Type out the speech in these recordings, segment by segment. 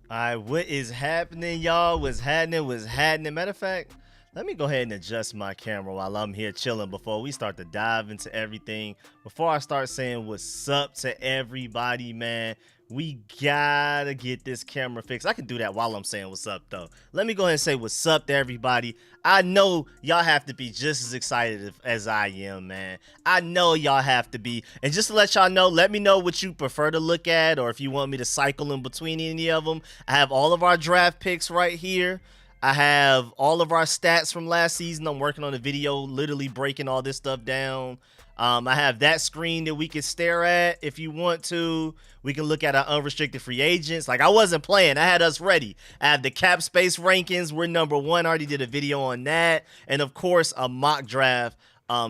All right, what is happening, y'all? What's happening? What's happening? Matter of fact, let me go ahead and adjust my camera while I'm here chilling before we start to dive into everything. Before I start saying what's up to everybody, man, we gotta get this camera fixed. I can do that while I'm saying what's up, though. Let me go ahead and say what's up to everybody. I know y'all have to be just as excited as I am, man. I know y'all have to be. And just to let y'all know, let me know what you prefer to look at, or if you want me to cycle in between any of them. I have all of our draft picks right here. I have all of our stats from last season. I'm working on a video literally breaking all this stuff down. I have that screen that we can stare at if you want to. We can look at our unrestricted free agents. Like, I wasn't playing. I had us ready. I have the cap space rankings. We're number one. I already did a video on that. And, of course, a mock draft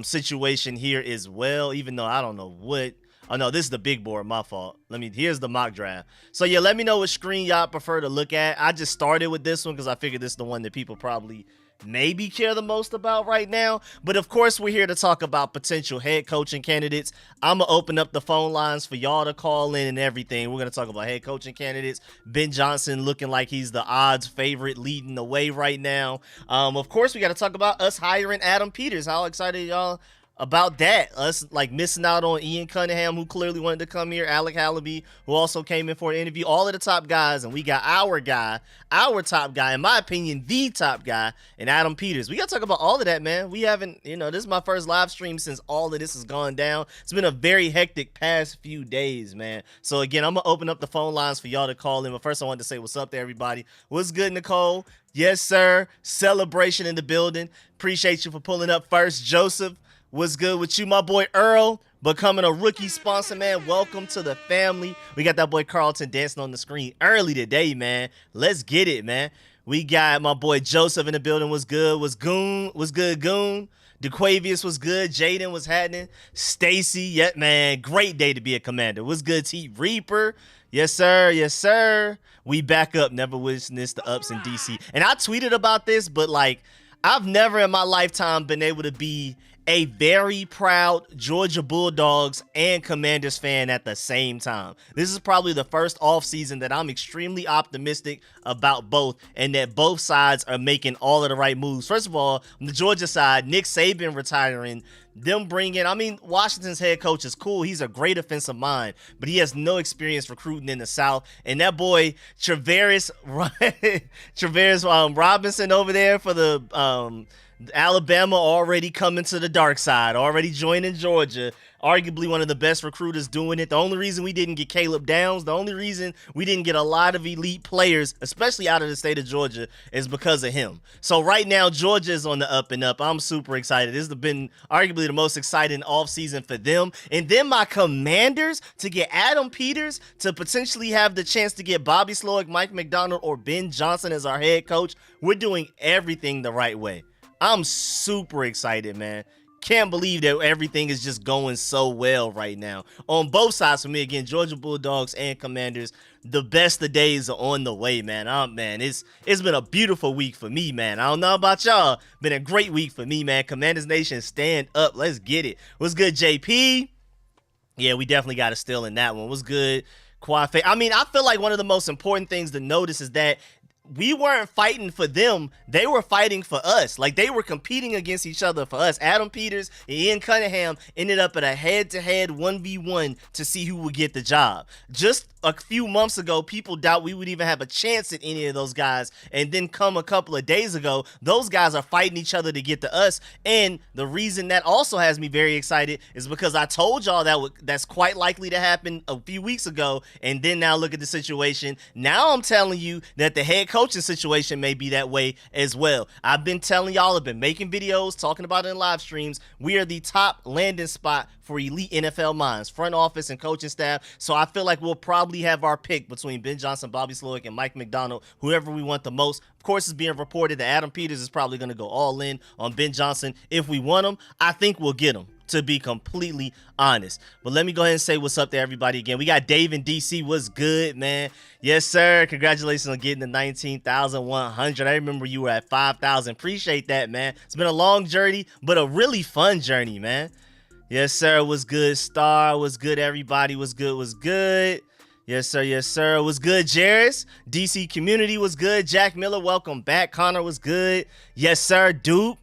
situation here as well, even though I don't know what. Oh, no, this is the big board. My fault. Here's the mock draft. So, yeah, let me know what screen y'all prefer to look at. I just started with this one because I figured this is the one that people probably maybe care the most about right now. But, of course, we're here to talk about potential head coaching candidates. I'm going to open up the phone lines for y'all to call in and everything. We're going to talk about head coaching candidates. Ben Johnson looking like he's the odds favorite leading the way right now. Of course, we got to talk about us hiring Adam Peters. How excited y'all about that? Us like missing out on Ian Cunningham, who clearly wanted to come here, Alec Hallaby, who also came in for an interview, all of the top guys, and we got our guy, our top guy, in my opinion, the top guy, and Adam Peters. We got to talk about all of that, man. We haven't, this is my first live stream since all of this has gone down. It's been a very hectic past few days, man. So again, I'm going to open up the phone lines for y'all to call in, but first I wanted to say what's up to everybody. What's good, Nicole? Yes, sir. Celebration in the building. Appreciate you for pulling up first. Joseph, what's good with you? My boy Earl, becoming a rookie sponsor, man. Welcome to the family. We got that boy Carlton dancing on the screen early today, man. Let's get it, man. We got my boy Joseph in the building. What's good? What's good, Goon? DeQuavius was good. Jaden was happening. Stacy, yeah, man. Great day to be a commander. What's good, T Reaper? Yes, sir. Yes, sir. We back up. Never witnessed the ups in DC. And I tweeted about this, but like, I've never in my lifetime been able to be a very proud Georgia Bulldogs and Commanders fan at the same time. This is probably the first offseason that I'm extremely optimistic about both, and that both sides are making all of the right moves. First of all, on the Georgia side, Nick Saban retiring, them bringing, Washington's head coach is cool. He's a great offensive mind, but he has no experience recruiting in the South. And that boy, Travaris Robinson over there for the Alabama, already coming to the dark side, already joining Georgia, arguably one of the best recruiters doing it. The only reason we didn't get Caleb Downs, the only reason we didn't get a lot of elite players, especially out of the state of Georgia, is because of him. So right now, Georgia is on the up and up. I'm super excited. This has been arguably the most exciting offseason for them. And then my Commanders, to get Adam Peters, to potentially have the chance to get Bobby Slowick, Mike McDonald, or Ben Johnson as our head coach. We're doing everything the right way. I'm super excited, man. Can't believe that everything is just going so well right now. On both sides for me, again, Georgia Bulldogs and Commanders, the best of days are on the way, man. It's been a beautiful week for me, man. I don't know about y'all. Been a great week for me, man. Commanders Nation, stand up. Let's get it. What's good, JP? Yeah, we definitely got a steal in that one. What's good, Kwafe? I feel like one of the most important things to notice is that we weren't fighting for them. They were fighting for us. Like, they were competing against each other for us. Adam Peters and Ian Cunningham ended up at a head-to-head 1v1 to see who would get the job. Just a few months ago, people doubt we would even have a chance at any of those guys. And then come a couple of days ago, those guys are fighting each other to get to us. And the reason that also has me very excited is because I told y'all that's quite likely to happen a few weeks ago. And then now look at the situation. Now I'm telling you that the head coaching situation may be that way as well. I've been telling y'all, I've been making videos, talking about it in live streams. We are the top landing spot for elite NFL minds, front office and coaching staff. So I feel like we'll probably have our pick between Ben Johnson, Bobby Slowick, and Mike McDonald, whoever we want the most. Of course, it's being reported that Adam Peters is probably going to go all in on Ben Johnson. If we want him, I think we'll get him, to be completely honest. But let me go ahead and say what's up to everybody again. We got Dave in DC. What's good, man? Yes, sir. Congratulations on getting the 19,100. I remember you were at 5,000. Appreciate that, man. It's been a long journey, but a really fun journey, man. Yes, sir. What's good, Star? What's good, everybody? What's good? What's good? Yes, sir. Yes, sir. Was good, Jarris. DC community was good. Jack Miller, welcome back. Connor was good. Yes, sir. Dupe.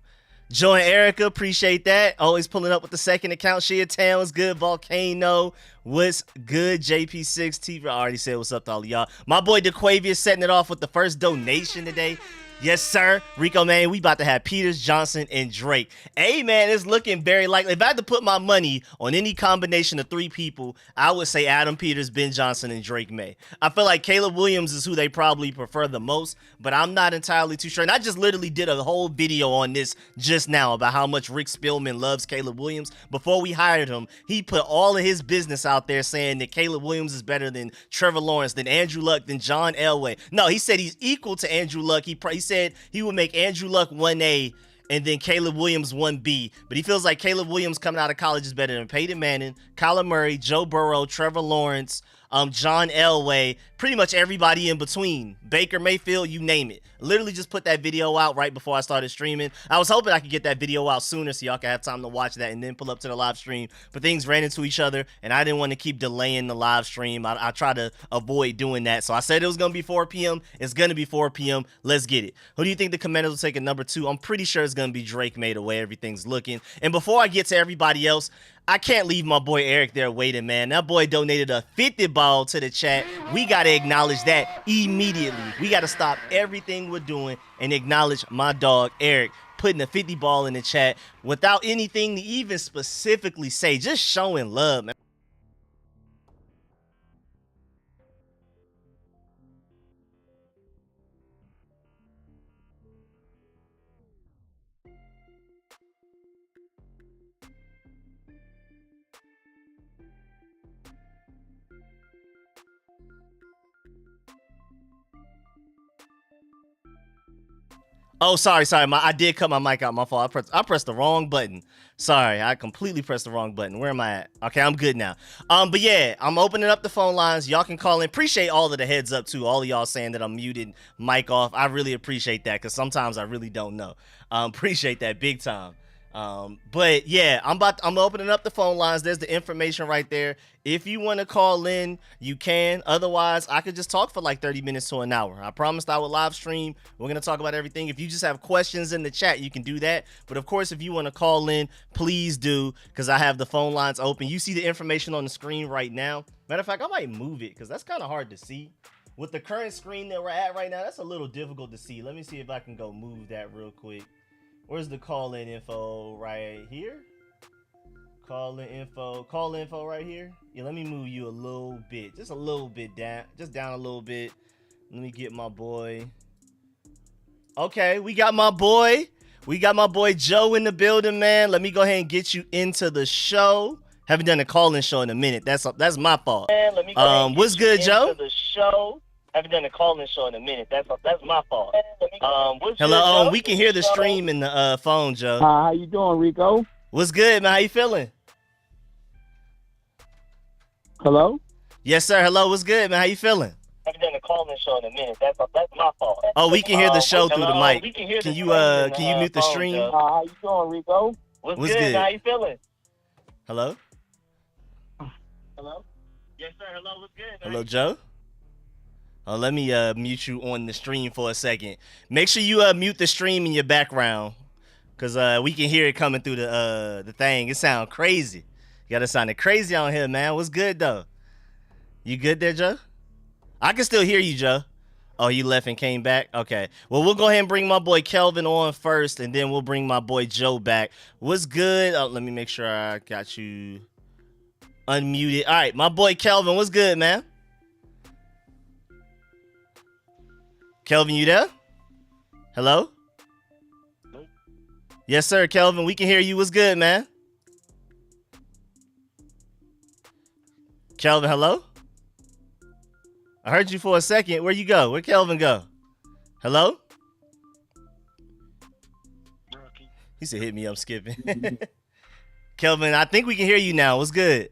Joe and Erica, appreciate that. Always pulling up with the second account. Shea Town was good. Volcano was good. JP6 TV, I already said what's up to all of y'all. My boy DeQuavius setting it off with the first donation today. Yes, sir. Rico, man, we about to have Peters, Johnson, and Drake. Hey, man, it's looking very likely. If I had to put my money on any combination of three people, I would say Adam Peters, Ben Johnson, and Drake May. I feel like Caleb Williams is who they probably prefer the most, but I'm not entirely too sure. And I just literally did a whole video on this just now about how much Rick Spielman loves Caleb Williams. Before we hired him, he put all of his business out there saying that Caleb Williams is better than Trevor Lawrence, than Andrew Luck, than John Elway. No, he said he's equal to Andrew Luck. He said he would make Andrew Luck 1A and then Caleb Williams 1B. But he feels like Caleb Williams coming out of college is better than Peyton Manning, Kyler Murray, Joe Burrow, Trevor Lawrence, John Elway, pretty much everybody in between. Baker Mayfield, you name it. Literally just put that video out right before I started streaming. I was hoping I could get that video out sooner so y'all can have time to watch that and then pull up to the live stream. But things ran into each other, and I didn't want to keep delaying the live stream. I try to avoid doing that. So I said it was going to be 4 p.m. It's going to be 4 p.m. Let's get it. Who do you think the Commanders will take at number 2? I'm pretty sure it's going to be Drake May, the way everything's looking. And before I get to everybody else, I can't leave my boy Eric there waiting, man. That boy donated a 50 ball to the chat. We got to acknowledge that immediately. We got to stop everything we're doing and acknowledge my dog, Eric, putting a 50 ball in the chat without anything to even specifically say. Just showing love, man. Oh, sorry. I did cut my mic out. My fault. I pressed the wrong button. Sorry, I completely pressed the wrong button. Where am I at? Okay, I'm good now. But yeah, I'm opening up the phone lines. Y'all can call in. Appreciate all of the heads up too. All of y'all saying that I'm muted, mic off. I really appreciate that because sometimes I really don't know. Appreciate that big time. But yeah, I'm opening up the phone lines. There's the information right there. If you want to call in, you can. Otherwise, I could just talk for like 30 minutes to an hour. I promised I would live stream. We're going to talk about everything. If you just have questions in the chat, you can do that. But of course, if you want to call in, please do, because I have the phone lines open. You see the information on the screen right now. Matter of fact, I might move it because that's kind of hard to see. With the current screen that we're at right now, that's a little difficult to see. Let me see if I can go move that real quick. Where's the call-in info? Right here? Call-in info right here? Yeah, let me move you a little bit. Just a little bit down. Just down a little bit. Let me get my boy. Okay, we got my boy. We got my boy Joe in the building, man. Let me go ahead and get you into the show. Haven't done a call-in show in a minute. That's my fault. Man, let me go ahead and what's good, Joe? Into the show. Haven't done a call-in show in a minute. That's my fault. Hello, we can hear the stream in the phone, Joe. How you doing, Rico? What's good, man? How you feeling? Hello? Yes, sir. Hello, what's good, man? How you feeling? Haven't done a call-in show in a minute. That's my fault. Oh, we can hear the show through the mic. Can you mute the stream? How you doing, Rico? What's good? How you feeling? Hello? Hello? Yes, sir. Hello, what's good? Hello, Joe? Oh, let me mute you on the stream for a second. Make sure you mute the stream in your background, cause we can hear it coming through the thing. It sounds crazy. You gotta sound crazy on here, man. What's good though? You good there, Joe? I can still hear you, Joe. Oh, you left and came back? Okay. Well, we'll go ahead and bring my boy Kelvin on first, and then we'll bring my boy Joe back. What's good? Oh, let me make sure I got you unmuted. All right, my boy Kelvin, what's good, man? Kelvin, you there? Hello? Nope. Yes, sir, Kelvin. We can hear you. What's good, man? Kelvin, hello? I heard you for a second. Where you go? Where'd Kelvin go? Hello? He said, hit me, I'm skipping. Kelvin, I think we can hear you now. What's good?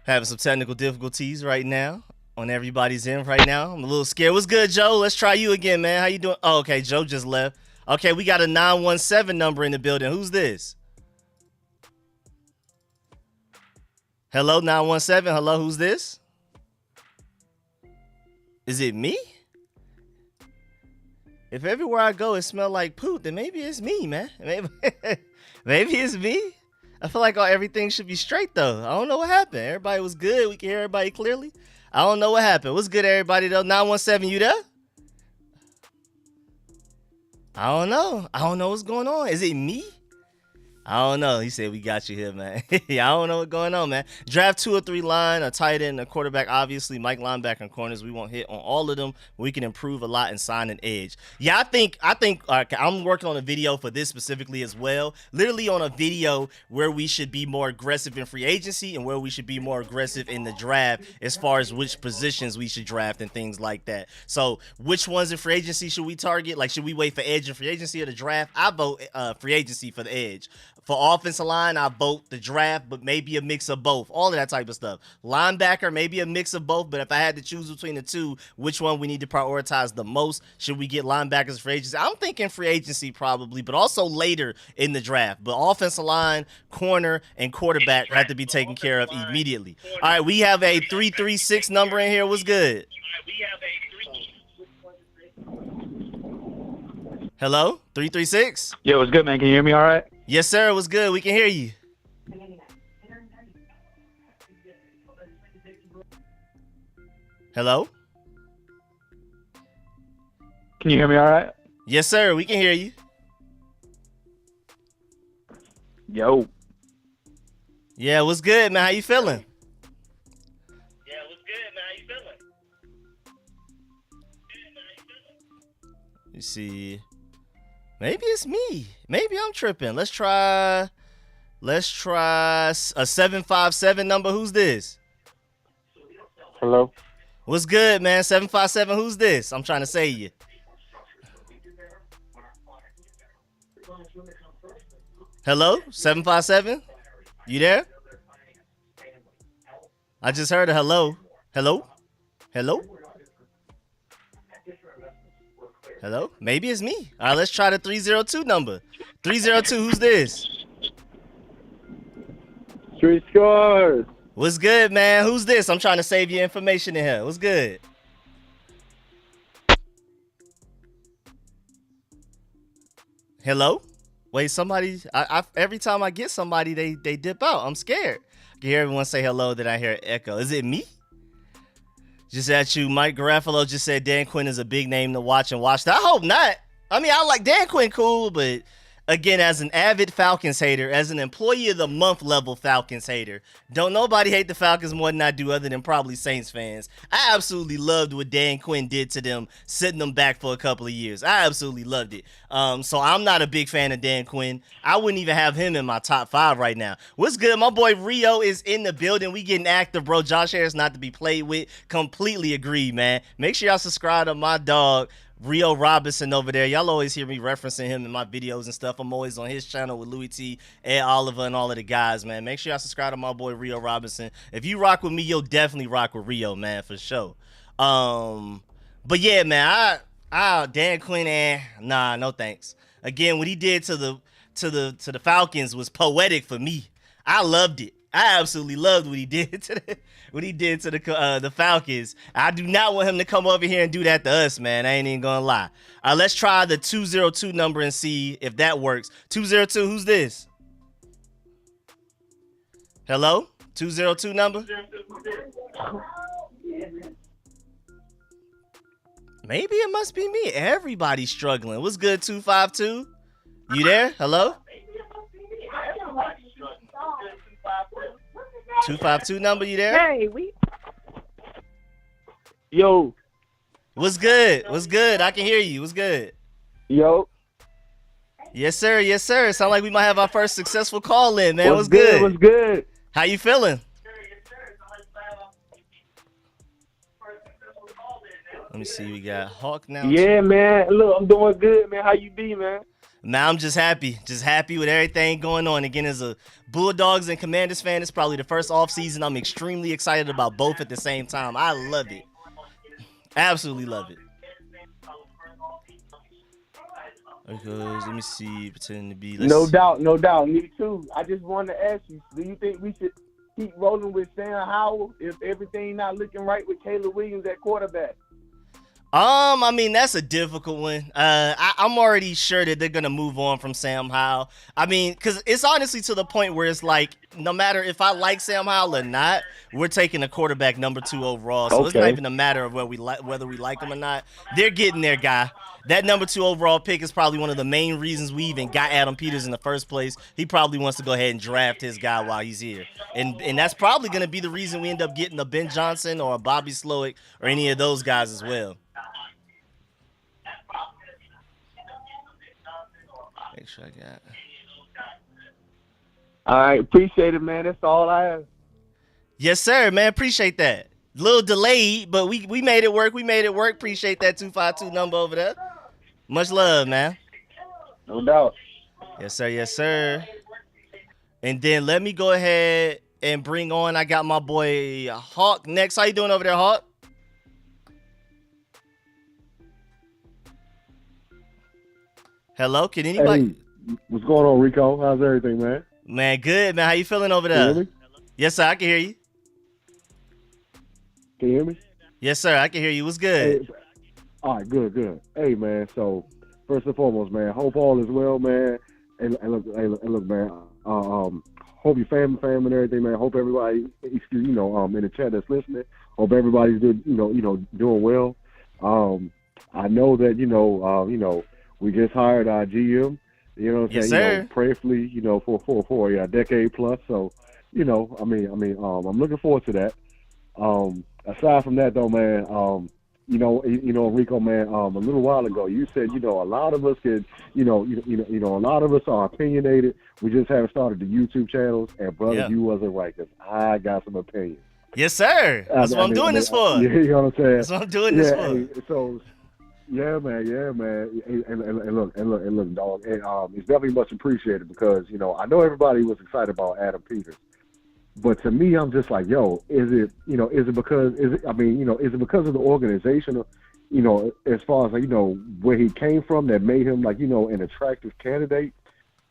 Having some technical difficulties right now on everybody's end right now. I'm a little scared. What's good, Joe? Let's try you again, man. How you doing? Oh, okay. Joe just left. Okay, we got a 917 number in the building. Who's this? Hello, 917. Hello, who's this? Is it me? If everywhere I go it smells like poop, then maybe it's me, man. Maybe it's me. I feel like everything should be straight though. I don't know what happened. Everybody was good. We can hear everybody clearly. I don't know what happened. What's good, everybody though? 917, you there? I don't know. I don't know what's going on. Is it me? I don't know. He said we got you here, man. Yeah, I don't know what's going on, man. Draft 2 or 3 line, a tight end, a quarterback, obviously. Mike linebacker and corners. We won't hit on all of them. But we can improve a lot and sign an edge. Yeah, I think I'm working on a video for this specifically as well. Literally on a video where we should be more aggressive in free agency and where we should be more aggressive in the draft as far as which positions we should draft and things like that. So which ones in free agency should we target? Like, should we wait for edge in free agency or the draft? I vote free agency for the edge. For offensive line, I vote the draft, but maybe a mix of both. All of that type of stuff. Linebacker, maybe a mix of both, but if I had to choose between the two, which one we need to prioritize the most? Should we get linebackers for agency? I'm thinking free agency probably, but also later in the draft. But offensive line, corner, and quarterback have to be taken care of immediately. All right, we have a 336 number in here. What's good? Hello? 336? Yo, what's good, man? Can you hear me all right? Yes, sir. What's good? We can hear you. Hello? Can you hear me all right? Yes, sir. We can hear you. Yo. Yeah, what's good, man? How you feeling? You see, maybe it's me. Maybe I'm tripping. Let's try a 757 number. Who's this? Hello. What's good, man? 757. Who's this? I'm trying to say you. Hello, 757. You there? I just heard a hello. Hello. Hello. Hello? Maybe it's me. All right, let's try the 302 number. 302, who's this? RicoScores. What's good, man? Who's this? I'm trying to save your information in here. What's good? Hello? Wait, somebody, every time I get somebody, they dip out. I'm scared. I can hear everyone say hello, then I hear an echo. Is it me? Just at you, Mike Garafolo just said Dan Quinn is a big name to watch and watch. I hope not. I mean, I like Dan Quinn, cool, but again, as an avid Falcons hater, as an employee of the month level Falcons hater, don't nobody hate the Falcons more than I do other than probably Saints fans. I absolutely loved what Dan Quinn did to them, sitting them back for a couple of years. I absolutely loved it. So I'm not a big fan of Dan Quinn. I wouldn't even have him in my top 5 right now. What's good? My boy Rio is in the building. We getting active, bro. Josh Harris not to be played with. Completely agree, man. Make sure y'all subscribe to my dog, Rio Robinson over there. Y'all always hear me referencing him in my videos and stuff. I'm always on his channel with Louis T, Ed Oliver, and all of the guys, man. Make sure y'all subscribe to my boy Rio Robinson. If you rock with me, you'll definitely rock with Rio, man, for sure. But yeah, man, Dan Quinn, nah, no thanks. Again, what he did to the Falcons was poetic for me. I loved it. I absolutely loved what he did to the Falcons. I do not want him to come over here and do that to us, man. I ain't even gonna lie. Let's try the 202 number and see if that works. 202, who's this? Hello? 202 number? Maybe it must be me. Everybody's struggling. What's good, 252? You there? Hello? 252 number, you there? Hey, Yo. What's good? What's good? I can hear you. What's good? Yo. Yes, sir. Yes, sir. Sound like we might have our first successful call in, man. What's good? What's good? How you feeling? Let me see. We got Hawk now. Yeah, man. Look, I'm doing good, man. How you be, man? Man, I'm just happy with everything going on. Again, as a Bulldogs and Commanders fan, it's probably the first offseason I'm extremely excited about both at the same time. I love it. Absolutely love it. Okay, let me see. Pretend to be. No doubt. Me too. I just wanted to ask you, do you think we should keep rolling with Sam Howell if everything not looking right with Caleb Williams at quarterback? I mean, that's a difficult one. I'm already sure that they're gonna move on from Sam Howell. I mean, because it's honestly to the point where it's like, no matter if I like Sam Howell or not, we're taking a quarterback number 2 overall. So it's not even a matter of whether we like him or not. They're getting their guy. That number 2 overall pick is probably one of the main reasons we even got Adam Peters in the first place. He probably wants to go ahead and draft his guy while he's here. And that's probably going to be the reason we end up getting a Ben Johnson or a Bobby Slowick or any of those guys as well. Make sure I got. All right, appreciate it, man. That's all I have. Yes, sir, man. Appreciate that. A little delayed, but we made it work. We made it work. Appreciate that 252 number over there. Much love, man. No doubt. Yes, sir. Yes, sir. And then let me go ahead and bring on. I got my boy Hawk next. How you doing over there, Hawk? Hello, can anybody? Hey, what's going on, Rico? How's everything, man? Man, good, man. How you feeling over there? Can you hear me? Yes, sir. I can hear you. Can you hear me? Yes, sir. I can hear you. What's good? Hey, all right, good. Hey, man. So first and foremost, man, hope all is well, man. And look, man. Hope your family and everything, man. Hope everybody, in the chat that's listening. Hope everybody's doing well. I know that we just hired our GM. You know what I'm Yes, saying? sir. Prayerfully, for a decade plus. So, I'm looking forward to that. Aside from that, though, man, Rico, man, a little while ago, you said, a lot of us could, a lot of us are opinionated. We just haven't started the YouTube channels, and brother, Yeah. You wasn't right, 'cause I got some opinions. Yes, sir. That's what I'm doing this for. Yeah, you know what I'm saying? That's what I'm doing this for. Hey, so, yeah, man. And look, dog. It's definitely much appreciated because, I know everybody was excited about Adam Peters. But to me, I'm just like, yo, is it because of the organization, as far as, where he came from that made him, like, an attractive candidate?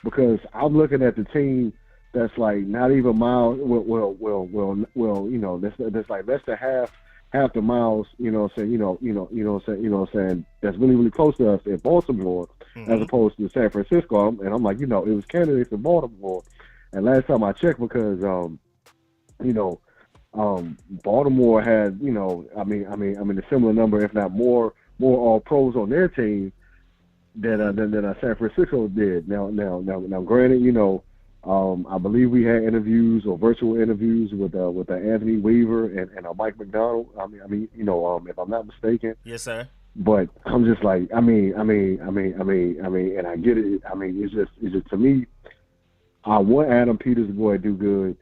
Because I'm looking at the team that's like not even miles, that's like less than half the miles, that's really, really close to us in Baltimore, as opposed to San Francisco. And I'm like, it was candidates in Baltimore. And last time I checked, because, Baltimore had, a similar number, if not more all pros on their team than San Francisco did. Now, granted, I believe we had interviews or virtual interviews with Anthony Weaver and Mike McDonald. If I'm not mistaken. Yes, sir. But I'm just like, and I get it. It's just to me, I want Adam Peters to go and do good,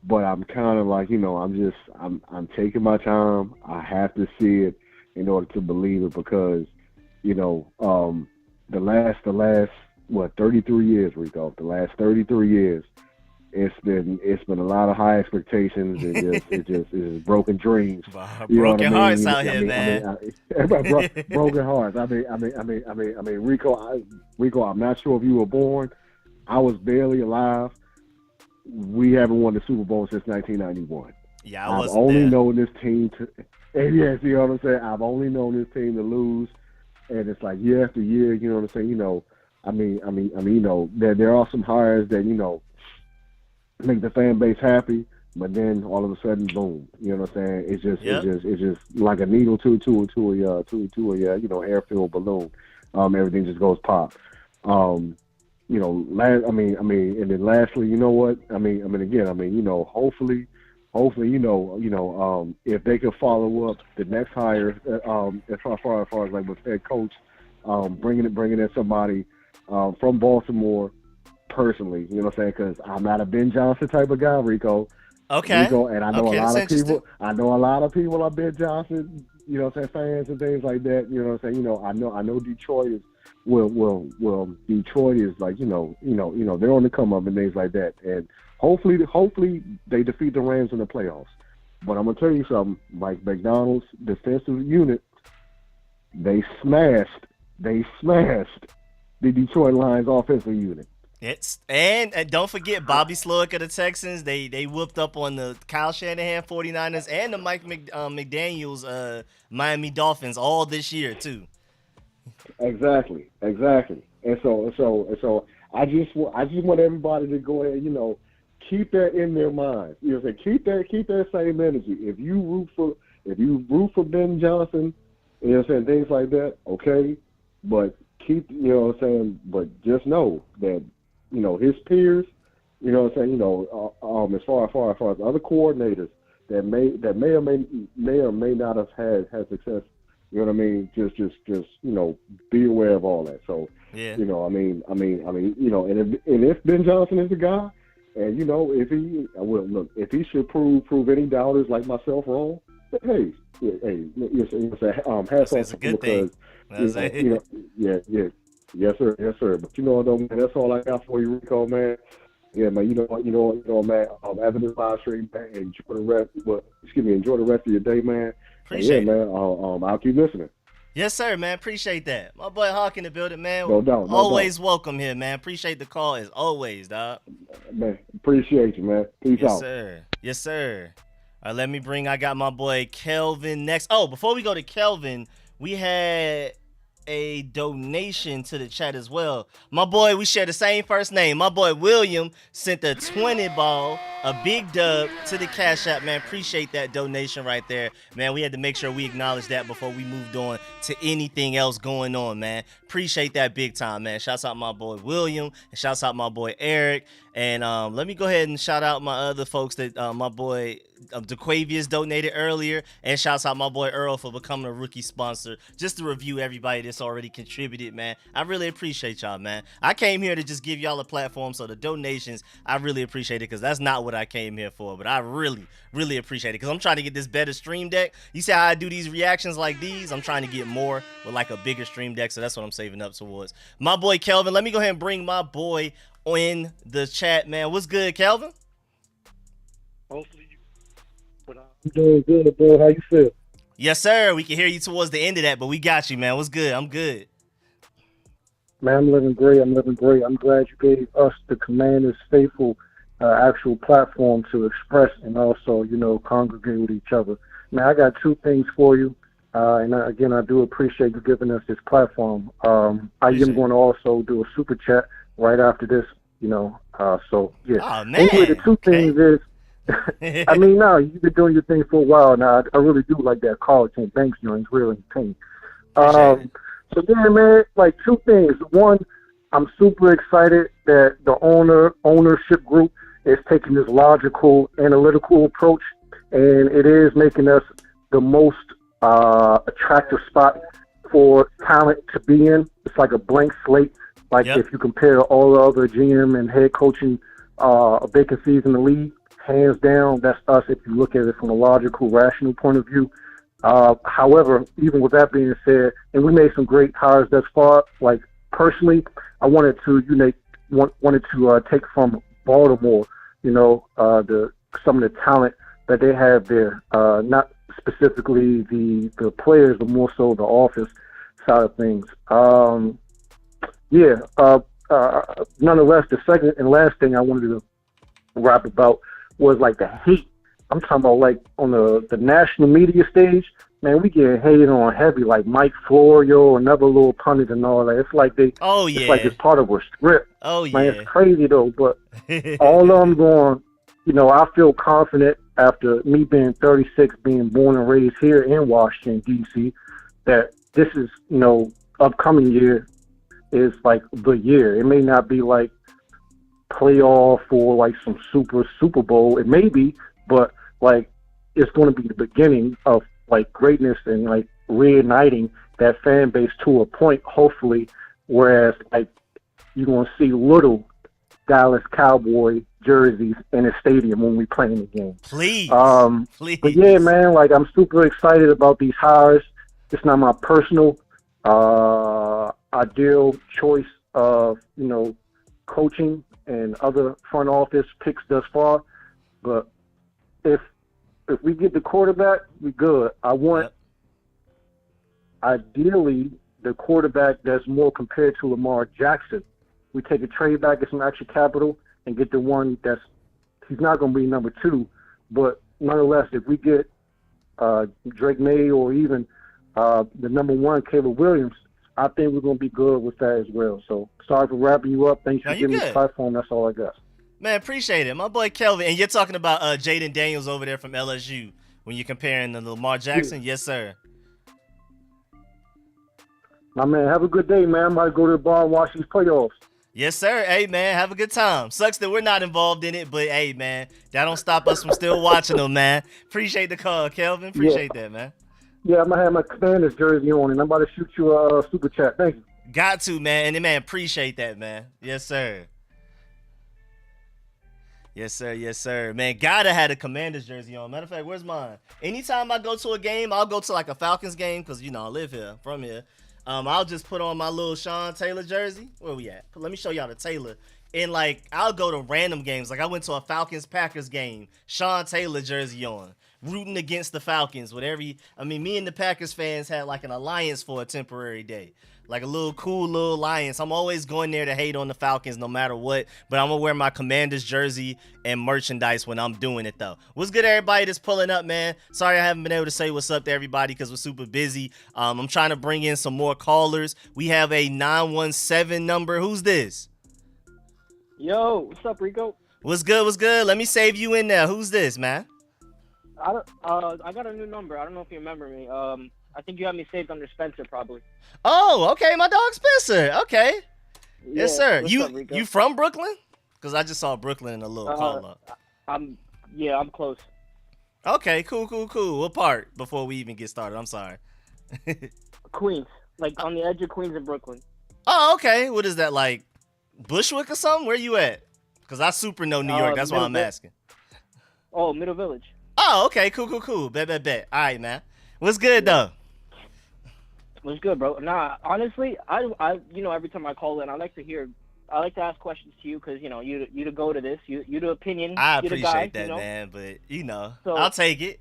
but I'm kind of like, I'm taking my time. I have to see it in order to believe it because, the last 33 years, Rico. The last 33 years, it's been a lot of high expectations and it's just broken dreams. Broken hearts out here, man. Broken hearts. Rico, I'm not sure if you were born. I was barely alive. We haven't won the Super Bowl since 1991. Yeah, I've only known this team to. And yes, you know what I'm saying. I've only known this team to lose, and it's like year after year. You know what I'm saying. There are some hires that make the fan base happy, but then all of a sudden, boom. You know what I'm saying? It's just like a needle to a air-filled balloon. Everything just goes pop. And then lastly, you know what? Hopefully, if they could follow up the next hire, as far as like with head coach, bringing in somebody from Baltimore personally, you know what I'm saying? Because I'm not a Ben Johnson type of guy, Rico. Okay. Rico, and I know a lot of people are Ben Johnson, fans and things like that. You know what I'm saying? I know Detroit is. Detroit is like, they're on the come up and things like that. And hopefully they defeat the Rams in the playoffs. But I'm going to tell you something, Mike McDonald's defensive unit, they smashed the Detroit Lions offensive unit. It's and don't forget Bobby Slowick of the Texans. They whooped up on the Kyle Shanahan 49ers and the McDaniels Miami Dolphins all this year too. Exactly. And so I just want everybody to go ahead, keep that in their minds. Keep that same energy. If you root for Ben Johnson, things like that, okay, but keep, but just know that, his peers, as far as other coordinators that may or may not have had success. You know what I mean? Just be aware of all that. So, yeah. And if Ben Johnson is the guy, and if he should prove any doubters like myself wrong, hey, hats off It's a good thing. Yes sir. But though, man, that's all I got for you, Rico, man. Yeah, man. Man. After this live stream, man, enjoy the rest of your day, man. Appreciate it. Man. I'll keep listening. Yes, sir, man. Appreciate that. My boy Hawk in the building, man. No doubt. Always welcome here, man. Appreciate the call as always, dog. Man, appreciate you, man. Peace out. Yes, sir. All right, I got my boy Kelvin next. Oh, before we go to Kelvin, we had a donation to the chat as well. My boy, we share the same first name. My boy William sent a 20 ball, a big dub to the Cash App, man. Appreciate that donation right there. Man, we had to make sure we acknowledge that before we moved on to anything else going on, man. Appreciate that big time, man. Shouts out my boy William, and shouts out my boy Eric. And let me go ahead and shout out my other folks that my boy DeQuavius donated earlier, and shouts out my boy Earl for becoming a rookie sponsor. Just to review everybody that's already contributed, man. I really appreciate y'all, man. I came here to just give y'all a platform, so the donations, I really appreciate it, because that's not what I came here for, but I really, really appreciate it, because I'm trying to get this better stream deck. You see how I do these reactions like these? I'm trying to get more with like a bigger stream deck, so that's what I'm saving up towards. My boy Kelvin, let me go ahead and bring my boy in the chat, man. What's good, Kelvin? Hopefully you. I'm doing good, bro. How you feel? Yes, sir. We can hear you towards the end of that, but we got you, man. What's good? I'm good. Man, I'm living great. I'm glad you gave us, the Commanders faithful, actual platform to express and also, congregate with each other. Man, I got two things for you. Again, I do appreciate you giving us this platform. I am going to also do a super chat right after this, so yeah. Oh, man. Anyway, the two things is, you've been doing your thing for a while now. I really do like that Carlton Banks joint. It's really entertaining. So yeah, man, like two things. One, I'm super excited that the ownership group is taking this logical, analytical approach, and it is making us the most attractive spot for talent to be in. It's like a blank slate. Like if you compare all the other GM and head coaching vacancies in the league, hands down, that's us if you look at it from a logical, rational point of view. However, even with that being said, and we made some great hires thus far, like personally, I wanted to take from Baltimore, some of the talent that they have there, not specifically the players, but more so the office side of things. Nonetheless, the second and last thing I wanted to rap about was like the hate. I'm talking about like on the national media stage, man, we get hated on heavy, like Mike Florio, another little pundit and all that. It's like it's like it's part of a script. Oh yeah. Man, it's crazy though, but all of them going, I feel confident after me being 36, being born and raised here in Washington, D.C., that this is, upcoming year is like the year. It may not be like playoff or like some Super Bowl. It may be, but like it's going to be the beginning of like greatness and like reigniting that fan base to a point, hopefully, whereas like you're going to see little Dallas Cowboy jerseys in the stadium when we playing the game. Please. But yeah, man, like I'm super excited about these hires. It's not my personal ideal choice of, coaching and other front office picks thus far. But if we get the quarterback, we good. I want ideally the quarterback that's more compared to Lamar Jackson, we take a trade back, get some extra capital, and get the one he's not going to be number 2, but nonetheless, if we get Drake May or even the number 1, Caleb Williams, I think we're going to be good with that as well. So sorry for wrapping you up. Thanks for giving me the platform. That's all I got. Man, appreciate it. My boy Kelvin. And you're talking about Jaden Daniels over there from LSU when you're comparing the Lamar Jackson? Yeah. Yes, sir. My man, have a good day, man. I might go to the bar and watch these playoffs. Yes, sir. Hey, man, have a good time. Sucks that we're not involved in it, but hey, man, that don't stop us from still watching them, man. Appreciate the call, Kelvin. Appreciate that, man. Yeah, I'm going to have my Commanders jersey on, and I'm about to shoot you a super chat. Thank you. Got to, man. And, man, appreciate that, man. Yes, sir. Yes, sir. Yes, sir. Man, gotta have a Commanders jersey on. Matter of fact, where's mine? Anytime I go to a game, I'll go to like a Falcons game because, you know, I live here, from here. I'll just put on my little Sean Taylor jersey. Where we at? Let me show y'all the Taylor. And, like, I'll go to random games. Like, I went to a Falcons-Packers game. Sean Taylor jersey on. Rooting against the Falcons. Me and the Packers fans had, like, an alliance for a temporary day. Like a little cool little alliance. I'm always going there to hate on the Falcons no matter what. But I'm going to wear my Commanders jersey and merchandise when I'm doing it, though. What's good, everybody that's pulling up, man? Sorry I haven't been able to say what's up to everybody because we're super busy. I'm trying to bring in some more callers. We have a 917 number. Who's this? Yo, what's up, Rico? What's good? What's good? Let me save you in there. Who's this, man? I got a new number. I don't know if you remember me. I think you have me saved under Spencer, probably. Oh, okay, my dog Spencer. Okay. Yeah, yes, sir. Up, You from Brooklyn? Because I just saw Brooklyn in a little call up. I'm close. Okay, cool. What part before we even get started? I'm sorry. Queens, like on the edge of Queens and Brooklyn. Oh, okay. What is that, like Bushwick or something? Where you at? Because I super know New York. That's why I'm asking. Oh, Middle Village. Oh, okay. Cool. Bet. All right, man. What's good though? What's good, bro? Nah, honestly, I every time I call in, I like to ask questions to you because you to go to this, you the opinion. I appreciate that, man. But so, I'll take it.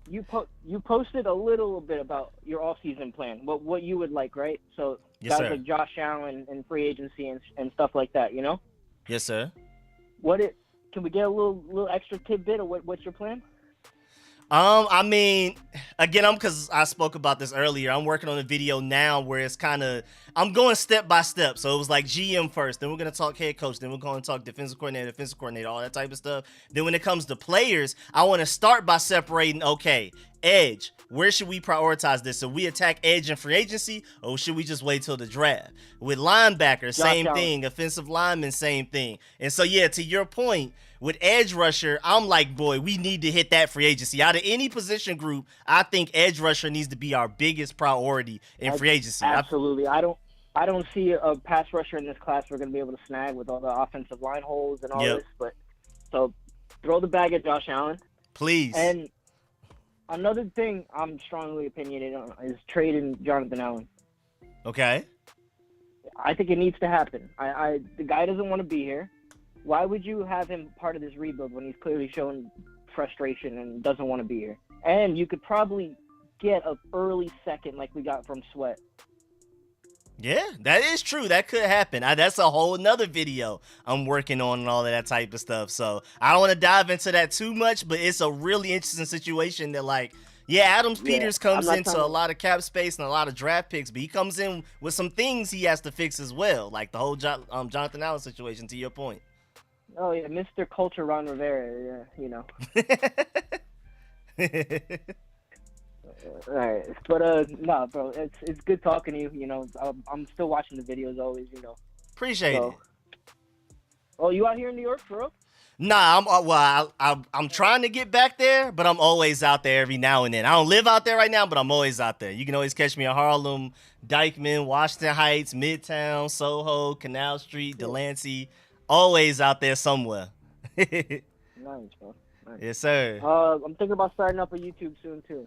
You posted a little bit about your off-season plan, what you would like, right? So yes, guys sir. like Josh Allen and free agency and stuff like that, Yes, sir. Can we get a little extra tidbit of what's your plan? Again, because I spoke about this earlier. I'm working on a video now where it's I'm going step by step. So it was like GM first, then we're gonna talk head coach, then we're going to talk defensive coordinator, all that type of stuff. Then when it comes to players, I want to start by separating. Okay, edge. Where should we prioritize this? So we attack edge and free agency, or should we just wait till the draft? With linebackers, same thing. Offensive linemen, same thing. And so yeah, to your point. With edge rusher, I'm like, boy, we need to hit that free agency. Out of any position group, I think edge rusher needs to be our biggest priority in free agency. Absolutely. I don't see a pass rusher in this class we're going to be able to snag with all the offensive line holes and all this. But so throw the bag at Josh Allen. Please. And another thing I'm strongly opinionated on is trading Jonathan Allen. Okay. I think it needs to happen. The guy doesn't want to be here. Why would you have him part of this rebuild when he's clearly showing frustration and doesn't want to be here? And you could probably get an early second like we got from Sweat. Yeah, that is true. That could happen. That's a whole nother video I'm working on and all of that type of stuff. So I don't want to dive into that too much, but it's a really interesting situation that Adams Peters comes into a lot of cap space and a lot of draft picks, but he comes in with some things he has to fix as well, like the whole Jonathan Allen situation, to your point. Oh, yeah, Mr. Culture Ron Rivera, All right, but nah, bro, it's good talking to you. I'm still watching the videos always. Appreciate it. Oh, you out here in New York, bro? Nah, I'm trying to get back there, but I'm always out there every now and then. I don't live out there right now, but I'm always out there. You can always catch me in Harlem, Dykeman, Washington Heights, Midtown, Soho, Canal Street, Delancey. Always out there somewhere. Nice, bro. Nice. Yes, sir. I'm thinking about starting up a YouTube soon too.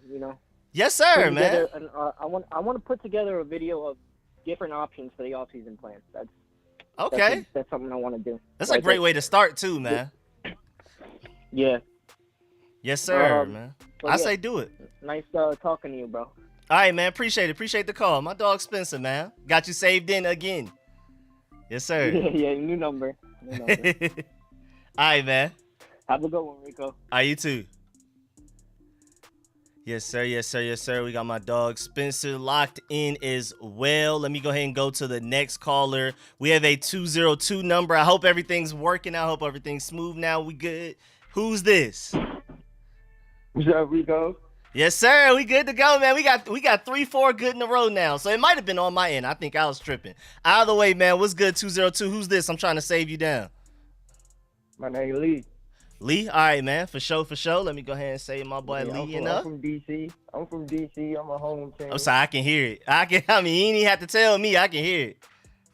Yes, sir, man. I want to put together a video of different options for the off-season plan. That's something I want to do. That's a great way to start too, man. Yeah. Yes, sir, man. I say do it. Nice talking to you, bro. All right, man. Appreciate it. Appreciate the call. My dog Spencer, man. Got you saved in again. Yes, sir. Yeah, new number. New number. All right, man. Have a good one, Rico. You too. Yes, sir. Yes, sir. Yes, sir. We got my dog Spencer locked in as well. Let me go ahead and go to the next caller. We have a 202 number. I hope everything's working. I hope everything's smooth now. We good. Who's this? What's up, Rico? Yes, sir. We good to go, man. We got 3-4 good in a row now. So it might have been on my end. I think I was tripping. Either way, man. What's good? 202. Who's this? I'm trying to save you down. My name Lee. Lee, all right, man, for sure. Let me go ahead and say my boy Lee. I'm from DC. I'm a home team. I'm sorry, I can hear it. I mean, you ain't even have to tell me. I can hear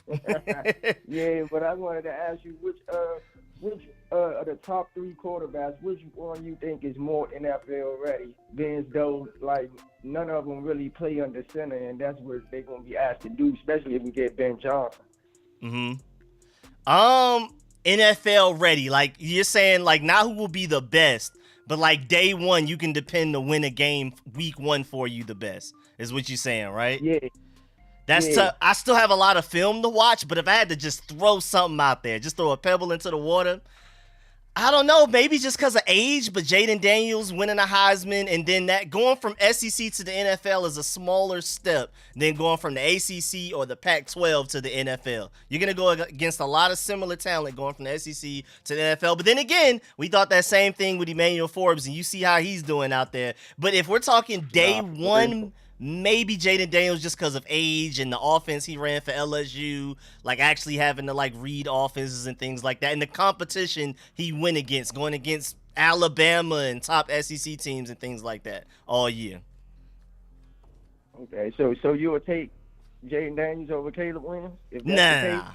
it. Yeah, but I wanted to ask you which of the top 3 quarterbacks, which one you think is more NFL ready? Being as though like none of them really play under center, and that's what they're gonna be asked to do, especially if we get Ben Johnson. NFL ready, like you're saying, like not who will be the best, but like day one you can depend to win a game week 1 for you the best is what you're saying, right? Yeah. That's tough. I still have a lot of film to watch, but if I had to just throw something out there, just throw a pebble into the water, I don't know, maybe just because of age, but Jaden Daniels winning a Heisman, and then that going from SEC to the NFL is a smaller step than going from the ACC or the Pac-12 to the NFL. You're going to go against a lot of similar talent going from the SEC to the NFL. But then again, we thought that same thing with Emmanuel Forbes, and you see how he's doing out there. But if we're talking day one, maybe Jaden Daniels just because of age and the offense he ran for LSU, like actually having to like read offenses and things like that. And the competition he went against, going against Alabama and top SEC teams and things like that all year. Okay, so you would take Jaden Daniels over Caleb Williams? If that's the case?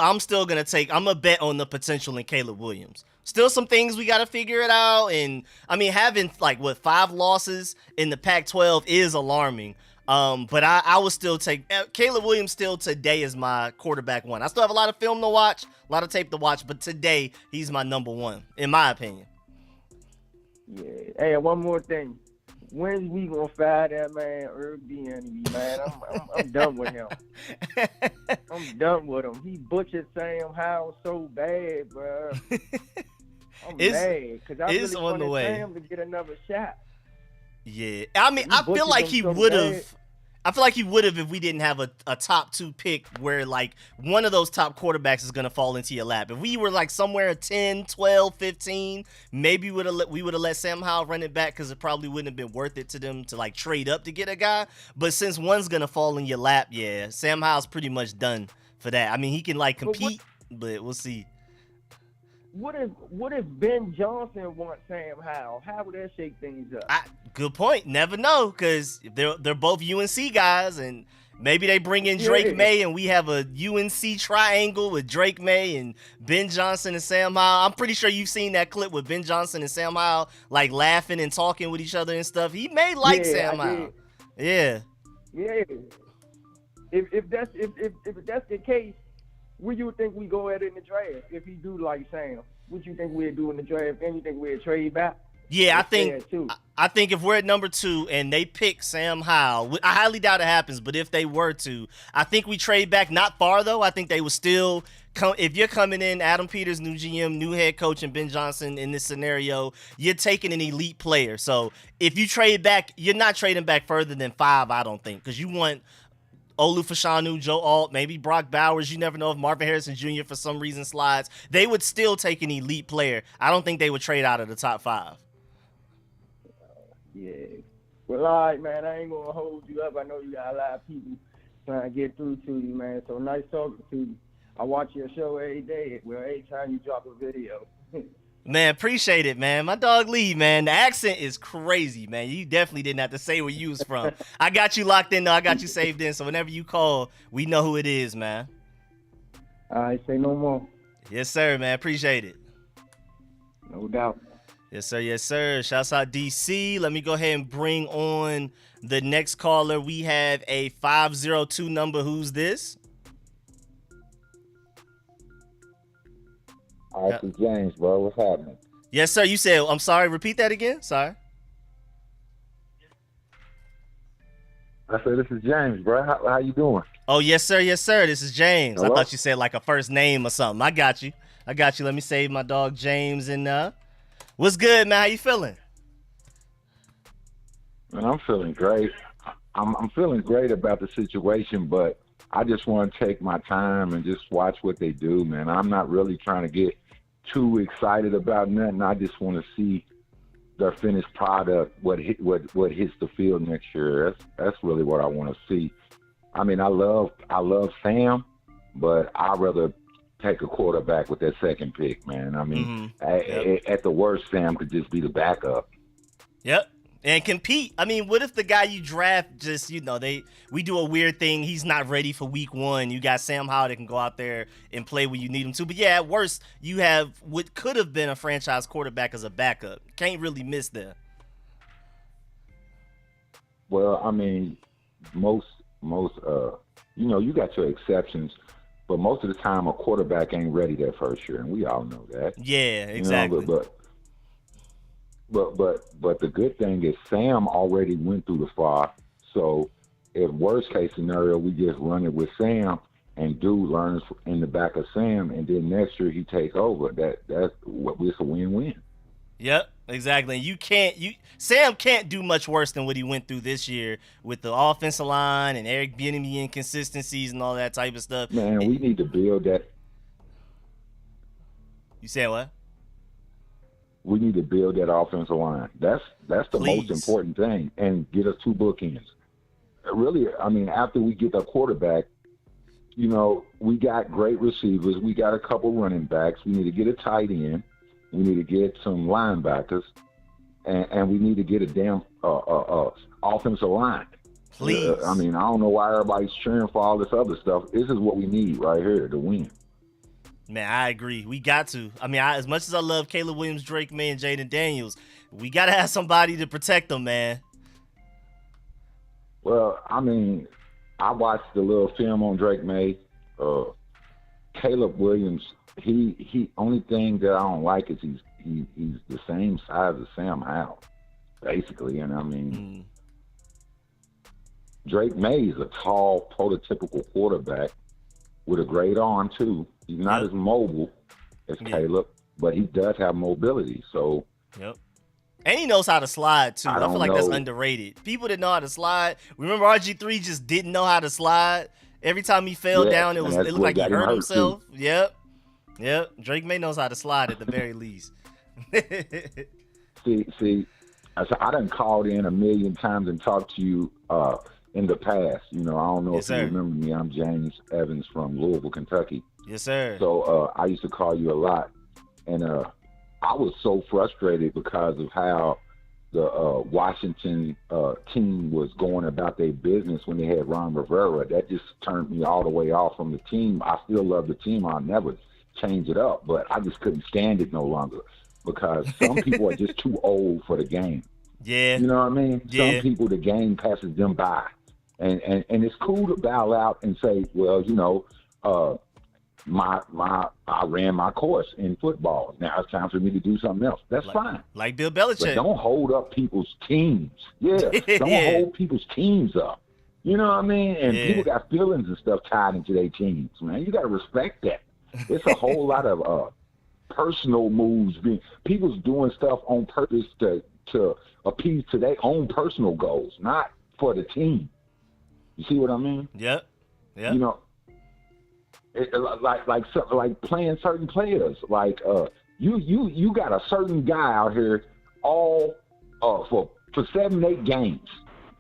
I'm still gonna bet on the potential in Caleb Williams. Still some things we gotta figure it out, and I mean having like 5 losses in the Pac-12 is alarming. But I would still take Caleb Williams still today is my quarterback 1. I still have a lot of film to watch, a lot of tape to watch, but today he's my number 1 in my opinion. Yeah. Hey, one more thing. When's we gonna fire that man Herb Bieniemy, man? I'm done with him. I'm done with him. He butchered Sam Howell so bad, bro. I'm mad because I really wanted Sam to get another shot. Yeah, I mean, I feel like he would have. I feel like he would have if we didn't have a top 2 pick where like one of those top quarterbacks is going to fall into your lap. If we were like somewhere 10, 12, 15, maybe we would have let Sam Howell run it back because it probably wouldn't have been worth it to them to like trade up to get a guy. But since one's going to fall in your lap, yeah, Sam Howell's pretty much done for that. I mean, he can like compete, but we'll see. What if Ben Johnson wants Sam Howell? How would that shake things up? Good point. Never know, because they're both UNC guys, and maybe they bring in Drake May, and we have a UNC triangle with Drake May and Ben Johnson and Sam Howell. I'm pretty sure you've seen that clip with Ben Johnson and Sam Howell like laughing and talking with each other and stuff. He may like Sam Howell. Yeah. Yeah. If that's the case, where you think we go at in the draft if he do like Sam? What you think we'd do in the draft? And you think we'd trade back? Yeah, I think if we're at number 2 and they pick Sam Howell, I highly doubt it happens, but if they were to, I think we trade back not far though. I think they would still come. If you're coming in, Adam Peters, new GM, new head coach, and Ben Johnson in this scenario, you're taking an elite player. So if you trade back, you're not trading back further than 5, I don't think, because you want Olu Fashanu, Joe Alt, maybe Brock Bowers. You never know if Marvin Harrison Jr. for some reason slides. They would still take an elite player. I don't think they would trade out of the top 5. Yeah. Well, all right, man. I ain't going to hold you up. I know you got a lot of people trying to get through to you, man. So nice talking to you. I watch your show every day. Well, every time you drop a video. Man, appreciate it, man. My dog Lee, man. The accent is crazy, man. You definitely didn't have to say where you was from. I got you locked in, though. I got you saved in. So whenever you call, we know who it is, man. All right, say no more. Yes, sir, man. Appreciate it. No doubt. Yes, sir. Yes, sir. Shouts out DC. Let me go ahead and bring on the next caller. We have a 502 number. Who's this? All right, James, bro. What's happening? Yes, sir. You said, I'm sorry. Repeat that again. Sorry. I said, this is James, bro. How you doing? Oh, yes, sir. Yes, sir. This is James. I Hello? thought you said like a first name or something. I got you. Let me save my dog James. And what's good, man? How you feeling? Man, I'm feeling great. I'm feeling great about the situation, but I just want to take my time and just watch what they do, man. I'm not really trying to get too excited about nothing. I just want to see their finished product, what hits the field next year. That's really what I want to see. I mean, I love Sam, but I'd rather take a quarterback with that second pick, man. I mean, at the worst, Sam could just be the backup. Yep. And compete. I mean, what if the guy you draft just, we do a weird thing. He's not ready for week 1. You got Sam Howell that can go out there and play when you need him to. But yeah, at worst, you have what could have been a franchise quarterback as a backup. Can't really miss there. Well, I mean, most you got your exceptions, but most of the time a quarterback ain't ready that first year, and we all know that. Yeah, exactly. But the good thing is Sam already went through the fire. So if worst case scenario, we just run it with Sam and Dude learns in the back of Sam, and then next year he takes over. That's a win-win. Yep, exactly. Sam can't do much worse than what he went through this year with the offensive line and Eric Bieniemy inconsistencies and all that type of stuff. Man, we need to build that. You saying what? We need to build that offensive line. That's the most important thing, and get us 2 bookends. Really, I mean, after we get the quarterback, we got great receivers. We got a couple running backs. We need to get a tight end. We need to get some linebackers, and we need to get a damn offensive line. Please. I mean, I don't know why everybody's cheering for all this other stuff. This is what we need right here to win. Man, I agree. We got to. I mean, as much as I love Caleb Williams, Drake May, and Jaden Daniels, we got to have somebody to protect them, man. Well, I mean, I watched the little film on Drake May. Caleb Williams, he only thing that I don't like is he's the same size as Sam Howell, basically. And I mean, Drake May is a tall, prototypical quarterback with a great arm too. He's not as mobile as Caleb, but he does have mobility. So, and he knows how to slide too. I feel like that's underrated. People that know how to slide. Remember RG3 just didn't know how to slide. Every time he fell down, it looked like he hurt himself. Too. Yep. Drake May knows how to slide at the very least. see, I done called in a million times and talked to you in the past. I don't know if you remember me. I'm James Evans from Louisville, Kentucky. Yes, sir. So I used to call you a lot, and I was so frustrated because of how the Washington team was going about their business when they had Ron Rivera. That just turned me all the way off from the team. I still love the team. I'll never change it up, but I just couldn't stand it no longer because some people are just too old for the game. Yeah. You know what I mean? Yeah. Some people, the game passes them by. And it's cool to bow out and say, well, I ran my course in football. Now it's time for me to do something else. That's fine. Like Bill Belichick. But don't hold up people's teams. Yeah. Don't hold people's teams up. You know what I mean? And people got feelings and stuff tied into their teams, man. You got to respect that. It's a whole lot of personal moves. People's doing stuff on purpose to appease to their own personal goals, not for the team. You see what I mean? Yep. Like playing certain players. Like you got a certain guy out here all for 7-8 games,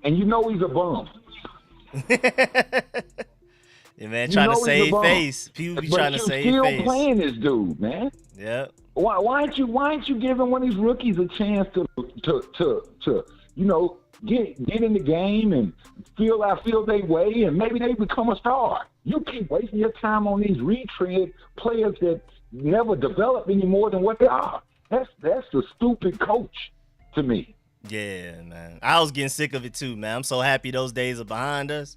and he's a bum. Yeah, man, trying to save face. People be trying to save face. But you're still playing this dude, man. Yep. Why aren't you giving one of these rookies a chance to get in the game and feel their way, and maybe they become a star? You keep wasting your time on these retread players that never develop any more than what they are. That's the stupid coach to me. Yeah, man. I was getting sick of it too, man. I'm so happy those days are behind us.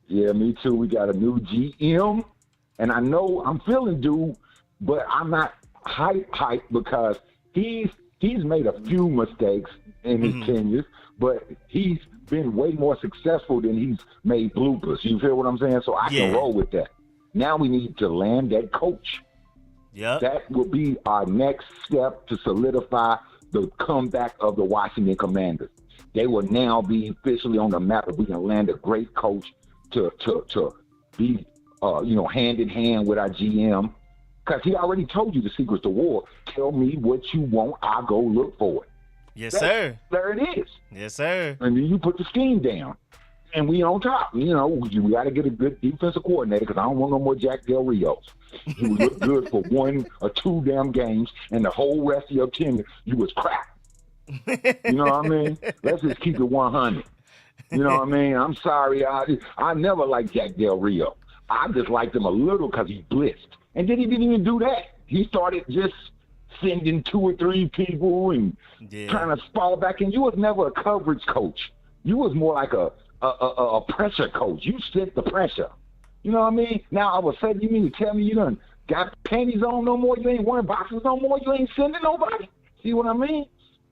Yeah, me too. We got a new GM, and I know I'm feeling dude, but I'm not hype because he's He's made a few mistakes in his tenure, but he's been way more successful than he's made bloopers. You feel what I'm saying? So I can roll with that. Now we need to land that coach. Yep. That will be our next step to solidify the comeback of the Washington Commanders. They will now be officially on the map if we can land a great coach to be, hand in hand with our GM. Because he already told you the secrets to war. Tell me what you want, I'll go look for it. Yes, sir. There it is. Yes, sir. And then you put the scheme down. And we on top. We got to get a good defensive coordinator because I don't want no more Jack Del Rios. You look good for 1 or 2 damn games, and the whole rest of your tenure, you was crap. You know what I mean? Let's just keep it 100. You know what I mean? I'm sorry. I never liked Jack Del Rio. I just liked him a little because he blitzed. And then he didn't even do that. He started just sending 2 or 3 people and trying to fall back in. You was never a coverage coach. You was more like a pressure coach. You sent the pressure. You know what I mean? Now, all of a sudden, you mean to tell me you done got panties on no more? You ain't wearing boxes no more? You ain't sending nobody? See what I mean?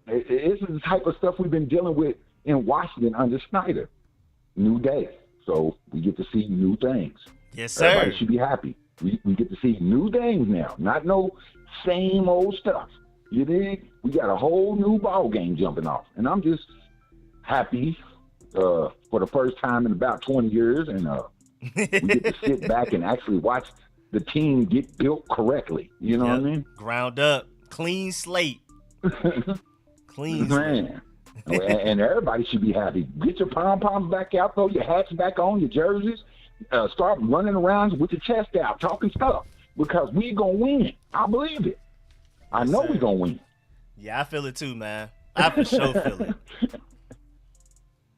This is the type of stuff we've been dealing with in Washington under Snyder. New day. So we get to see new things. Yes, sir. Everybody should be happy. We get to see new things now, not no same old stuff. You dig? We got a whole new ball game jumping off. And I'm just happy for the first time in about 20 years, and we get to sit back and actually watch the team get built correctly. You know what I mean? Ground up, clean slate. Clean man. And everybody should be happy. Get your pom-poms back out, throw your hats back on, your jerseys. Start running around with your chest out, talking stuff, because we going to win. I believe it. I know we going to win. Yeah, I feel it too, man. I for sure feel it.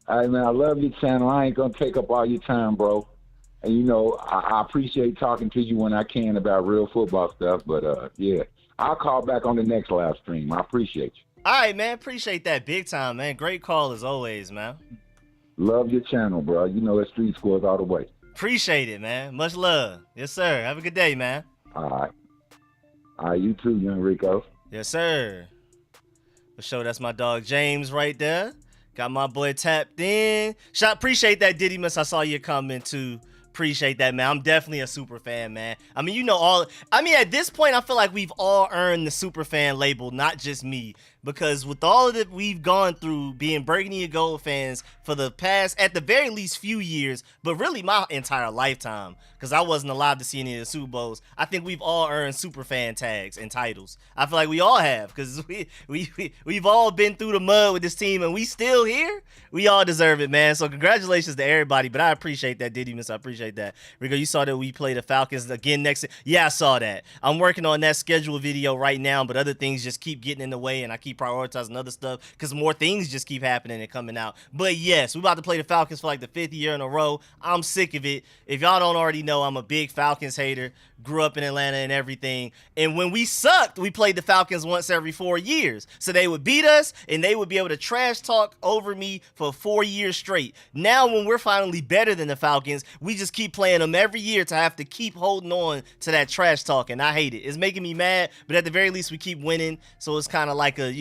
All right, man, I love your channel. I ain't going to take up all your time, bro. And, I appreciate talking to you when I can about real football stuff. But, yeah, I'll call back on the next live stream. I appreciate you. All right, man. Appreciate that big time, man. Great call as always, man. Love your channel, bro. It's Street Scores all the way. Appreciate it, man. Much love. Yes, sir. Have a good day, man. All right. All right, you too, young Rico. Yes, sir. For sure, that's my dog James right there. Got my boy tapped in. Appreciate that, Didymus. I saw your comment too. Appreciate that, man. I'm definitely a super fan, man. At this point, I feel like we've all earned the super fan label, not just me. Because with all of it we've gone through, being Burgundy and Gold fans for the past, at the very least, few years, but really my entire lifetime, because I wasn't alive to see any of the Super Bowls, I think we've all earned super fan tags and titles. I feel like we all have, because we've all been through the mud with this team, and we still here. We all deserve it, man. So congratulations to everybody, but I appreciate that, Didymus. I appreciate that. Rico, you saw that we play the Falcons again next. Yeah, I saw that. I'm working on that schedule video right now, but other things just keep getting in the way, and I keep prioritizing other stuff because more things just keep happening and coming out. But yes, we're about to play the Falcons for like the 5th year in a row. I'm sick of it. If y'all don't already know, I'm a big Falcons hater. Grew up in Atlanta and everything. And when we sucked, we played the Falcons once every 4 years. So they would beat us and they would be able to trash talk over me for 4 years straight. Now when we're finally better than the Falcons, we just keep playing them every year to have to keep holding on to that trash talk. And I hate it. It's making me mad, but at the very least we keep winning. So it's kind of like a,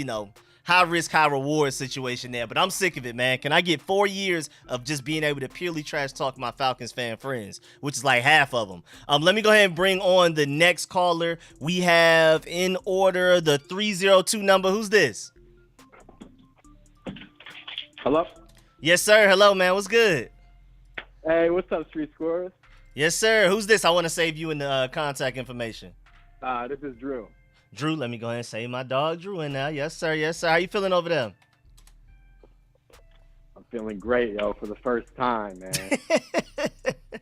high risk, high reward situation there. But I'm sick of it, man. Can I get 4 years of just being able to purely trash talk my Falcons fan friends, which is like half of them? Let me go ahead and bring on the next caller. We have in order the 302 number. Who's this? Hello? Yes, sir. Hello, man. What's good? Hey, what's up, Street Scores? Yes, sir. Who's this? I want to save you in the contact information. This is Drew. Drew, let me go ahead and save my dog Drew in now. Yes, sir. Yes, sir. How you feeling over there? I'm feeling great, yo, for the first time, man.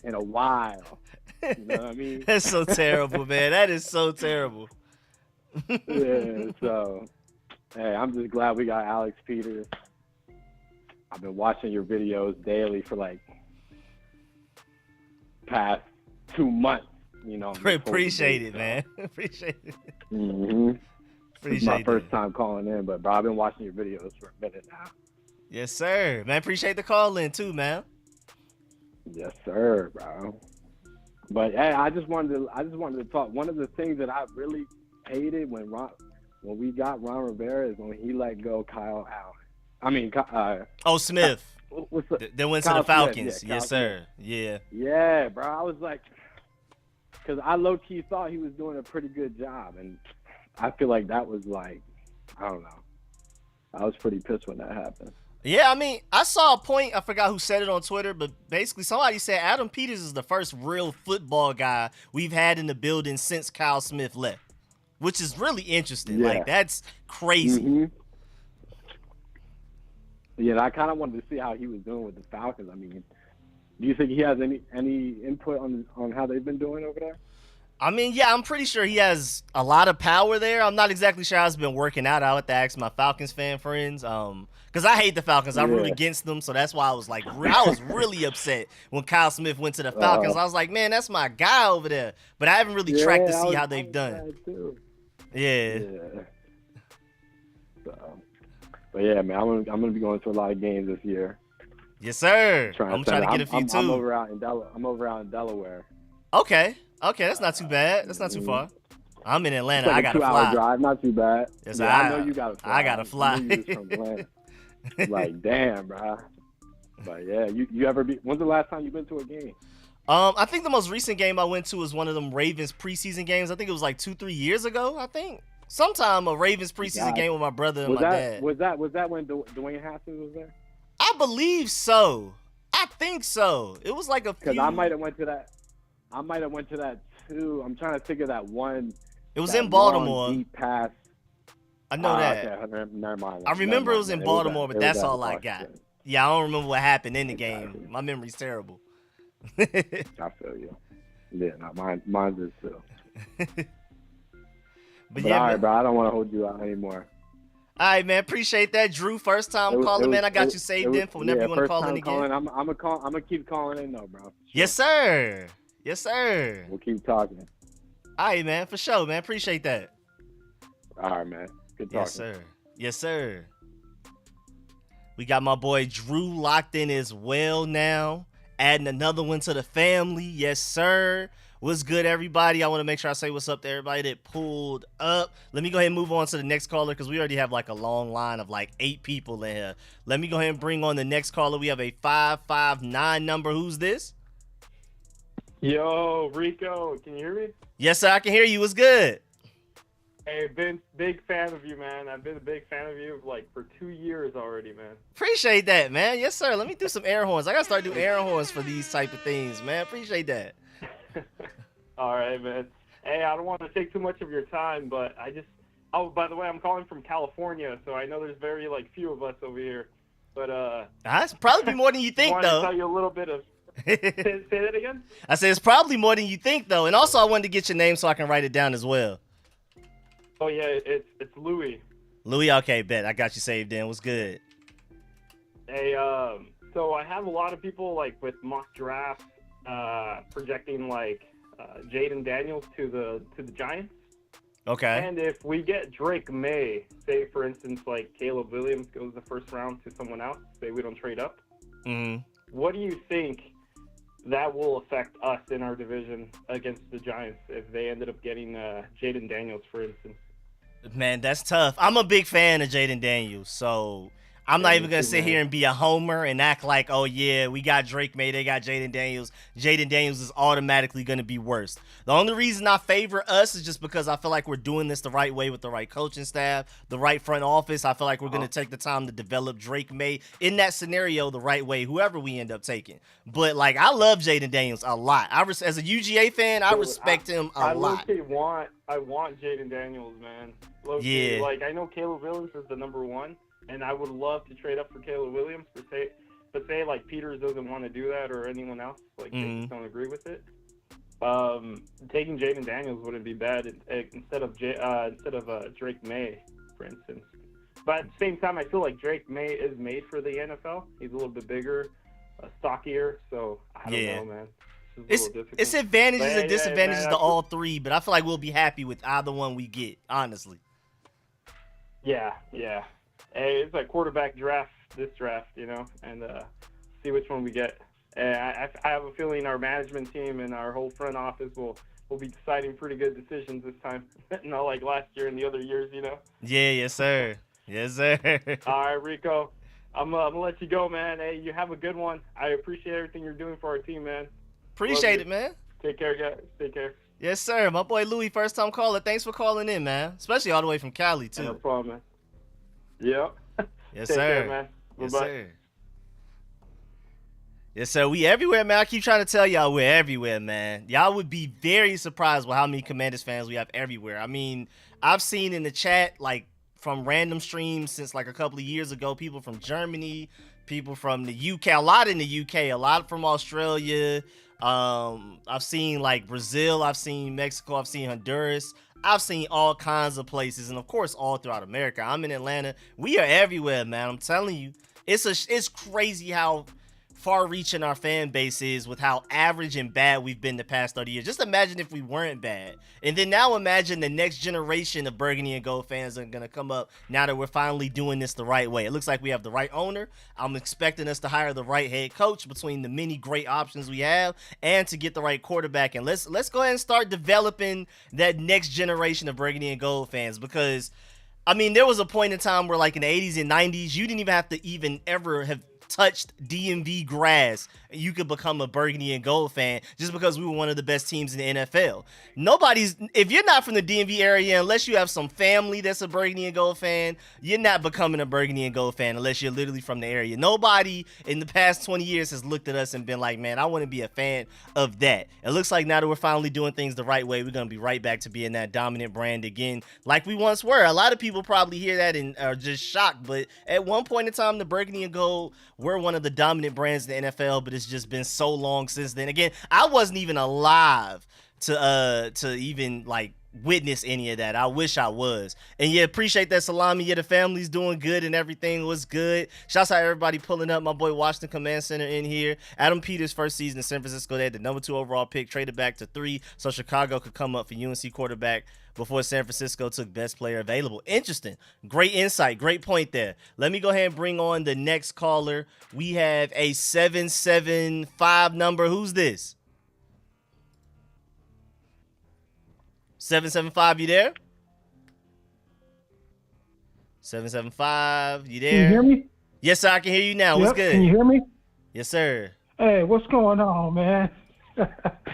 In a while. You know what I mean? That's so terrible, man. That is so terrible. Yeah, so, hey, I'm just glad we got Alex Peters. I've been watching your videos daily for like past 2 months. Appreciate it, man. Appreciate it. Mm-hmm. It's my first it. time calling in, but bro, I've been watching your videos for a minute now. Yes, sir. Man, appreciate the call in too, man. Yes, sir, bro. But hey, I just wanted to talk. One of the things that I really hated when when we got Ron Rivera is when he let go Kyle Allen. I mean, Smith. What's the, They went to Kyle the Falcons. Smith, yeah, Yes, Kyle sir. Yeah. Yeah, bro. I was like, because I low key thought he was doing a pretty good job, and I feel like that was like, I don't know. I was pretty pissed when that happened. Yeah, I mean, I saw a point. I forgot who said it on Twitter, but basically somebody said Adam Peters is the first real football guy we've had in the building since Kyle Smith left, which is really interesting. Yeah. Like, that's crazy. Mm-hmm. Yeah, and I kind of wanted to see how he was doing with the Falcons. I mean, do you think he has any input on how they've been doing over there? I mean, yeah, I'm pretty sure he has a lot of power there. I'm not exactly sure how it's been working out. I'll have to ask my Falcons fan friends. Because I hate the Falcons. I root against them, so that's why I was like, I was really upset when Kyle Smith went to the Falcons. I was like, man, that's my guy over there. But I haven't really tracked to see how they've done. Yeah. So, but yeah, man, I'm gonna be going to a lot of games this year. Yes, sir. I'm trying to get a few too. I'm over out in Delaware. Okay, that's not too bad. That's not too far. I'm in Atlanta. It's like I gotta fly. 2-hour drive, not too bad. Yes, yeah, I know you gotta fly. I gotta fly. I know you was from Atlanta. Like, damn, bro. But yeah, you ever be? When's the last time you been to a game? I think the most recent game I went to was one of them Ravens preseason games. I think it was like 2-3 years ago. I think sometime a Ravens preseason game with my brother and my dad. Was that when Dwayne Haskins was there? I believe so. I think so. It was like a few. Because I might have went to that. Too. I'm trying to think of that one. It was in Baltimore. Deep pass. I know that. Okay, never mind. I remember it was in Baltimore, but that's all I got. Yeah, I don't remember what happened in the game. My memory's terrible. I feel you. Yeah, not mine's is too. But yeah, all right, bro. I don't want to hold you out anymore. All right, man. Appreciate that, Drew. First time calling, man. I got you saved in for whenever you want to call in again. I'm gonna keep calling in though, bro. Sure. Yes, sir. Yes, sir. We'll keep talking. All right, man. For sure, man. Appreciate that. All right, man. Good talking. Yes, sir. Yes, sir. We got my boy Drew locked in as well now. Adding another one to the family. Yes, sir. What's good, everybody? I want to make sure I say what's up to everybody that pulled up. Let me go ahead and move on to the next caller because we already have like a long line of like 8 people in here. Let me go ahead and bring on the next caller. We have a 559 number. Who's this? Yo, Rico, can you hear me? Yes, sir. I can hear you. What's good? Hey, been big fan of you, man. I've been a big fan of you like for 2 years already, man. Appreciate that, man. Yes, sir. Let me do some air horns. I got to start doing air horns for these type of things, man. Appreciate that. All right, man. Hey, I don't want to take too much of your time, but by the way, I'm calling from California, so I know there's very like few of us over here. But that's probably more than you think, I though. want to tell you a little bit of. Say that again. I said it's probably more than you think, though. And also, I wanted to get your name so I can write it down as well. Oh yeah, it's Louis. Louis, okay, bet. I got you saved in. What's good? Hey, so I have a lot of people like with mock drafts projecting like Jaden Daniels to the Giants. Okay. And if we get Drake May, say for instance like Caleb Williams goes the first round to someone else, say we don't trade up. Mm-hmm. What do you think that will affect us in our division against the Giants if they ended up getting Jaden Daniels, for instance? Man, that's tough. I'm a big fan of Jaden Daniels, so I'm not even going to sit here and be a homer and act like, oh, yeah, we got Drake May, they got Jaden Daniels. Jaden Daniels is automatically going to be worse. The only reason I favor us is just because I feel like we're doing this the right way with the right coaching staff, the right front office. I feel like we're going to take the time to develop Drake May in that scenario the right way, whoever we end up taking. But, like, I love Jaden Daniels a lot. As a UGA fan, I respect him a lot. I want Jaden Daniels, man. Yeah. Like, I know Caleb Williams is the number one. And I would love to trade up for Caleb Williams, but say like Peters doesn't want to do that or anyone else, like they just don't agree with it. Taking Jaden Daniels wouldn't be bad instead of Drake May, for instance. But at the same time, I feel like Drake May is made for the NFL. He's a little bit bigger, stockier, so I don't know, man. It's advantages and disadvantages to all three, but I feel like we'll be happy with either one we get, honestly. Yeah. Hey, it's like quarterback draft, this draft, you know, and see which one we get. I have a feeling our management team and our whole front office will we'll be deciding pretty good decisions this time. Not like last year and the other years, you know. Yeah, yes sir. Yes sir. All right, Rico. I'm gonna let you go, man. Hey, you have a good one. I appreciate everything you're doing for our team, man. Appreciate it, man. Take care, guys. Take care. Yes sir. My boy Louis, first time caller. Thanks for calling in, man. Especially all the way from Cali too. No problem, man. Yep. Yes Take sir. care, man. Yes Bye-bye. sir. Yes, sir. We everywhere, man. I keep trying to tell y'all we're everywhere, man. Y'all would be very surprised with how many Commanders fans we have everywhere. I mean, I've seen in the chat, like, from random streams since, like, a couple of years ago, people from Germany, people from the UK, a lot in the UK, a lot from Australia. I've seen, like, Brazil. I've seen Mexico. I've seen Honduras. I've seen all kinds of places, and, of course, all throughout America. I'm in Atlanta. We are everywhere, man. I'm telling you. It's crazy how far-reaching our fan base is with how average and bad we've been the past 30 years. Just imagine if we weren't bad. And then now imagine the next generation of burgundy and gold fans are going to come up now that we're finally doing this the right way. It looks like we have the right owner. I'm expecting us to hire the right head coach between the many great options we have and to get the right quarterback. And let's go ahead and start developing that next generation of burgundy and gold fans, because I mean, there was a point in time where, like, in the 80s and 90s, you didn't even have to even ever have touched DMV grass. You could become a burgundy and gold fan just because we were one of the best teams in the NFL. If you're not from the DMV area, unless you have some family that's a burgundy and gold fan, you're not becoming a burgundy and gold fan unless you're literally from the area. Nobody in the past 20 years has looked at us and been like, man, I want to be a fan of that. It looks like now that we're finally doing things the right way, we're going to be right back to being that dominant brand again, like we once were. A lot of people probably hear that and are just shocked, but at one point in time, the burgundy and gold were one of the dominant brands in the NFL, but it's just been so long since then. Again, I wasn't even alive to even like witness any of that. I wish I was. And yeah, appreciate that, Salami. Yeah, the family's doing good and everything was good. Shouts out everybody pulling up. My boy Washington Command Center in here. Adam Peters' first season in San Francisco, they had the number 2 overall pick, traded back to 3 so Chicago could come up for UNC quarterback before San Francisco took best player available. Interesting. Great insight. Great point there. Let me go ahead and bring on the next caller. We have a 775 number. Who's this? 775, you there? 775, you there? Can you hear me? Yes, sir, I can hear you now. What's good? Can you hear me? Yes, sir. Hey, what's going on, man?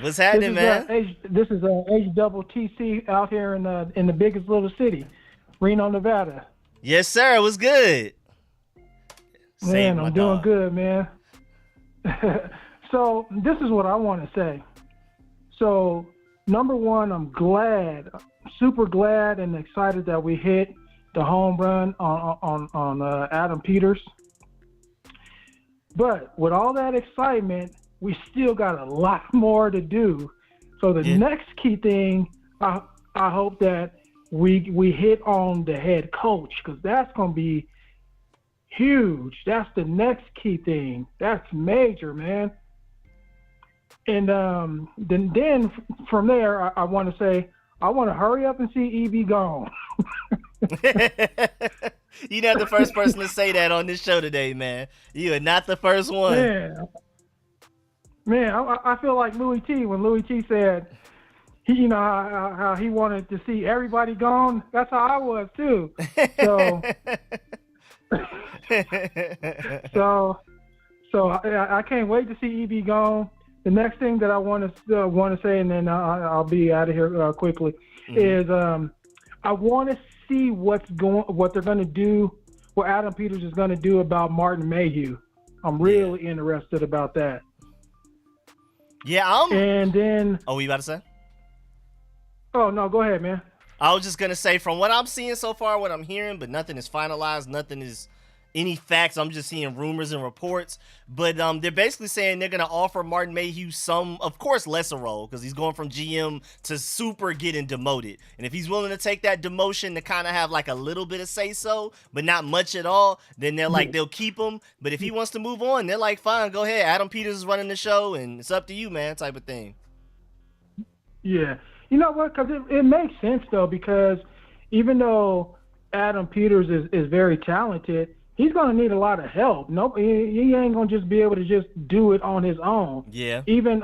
What's happening, man? This is HTTC out here in the biggest little city, Reno, Nevada. Yes, sir. What's good? Man, I'm doing good, man. So this is what I want to say. So number one, I'm glad, super glad and excited that we hit the home run on Adam Peters. But with all that excitement, we still got a lot more to do. So the next key thing, I hope that we hit on the head coach, because that's going to be huge. That's the next key thing. That's major, man. And then from there, I want to say, I want to hurry up and see EB gone. You're not the first person to say that on this show today, man. You are not the first one. Man, I feel like Louis T. When Louis T. said, how he wanted to see everybody gone. That's how I was too. So I can't wait to see EB gone. The next thing that I want to say, and then I'll be out of here quickly, is I want to see what they're going to do, what Adam Peters is going to do about Martin Mayhew. I'm really interested about that. Yeah, And then. Oh, you about to say? Oh no, go ahead, man. I was just gonna say, from what I'm seeing so far, what I'm hearing, but nothing is finalized, nothing is any facts. I'm just seeing rumors and reports. But they're basically saying they're gonna offer Martin Mayhew some, of course, lesser role, because he's going from GM to super getting demoted. And if he's willing to take that demotion to kind of have like a little bit of say so, but not much at all, then they'll keep him. But if he wants to move on, they're like, fine, go ahead. Adam Peters is running the show, and it's up to you, man, type of thing. Yeah. You know what? Because it makes sense, though, because even though Adam Peters is very talented, he's going to need a lot of help. Nope, he ain't going to just be able to just do it on his own. Yeah. Even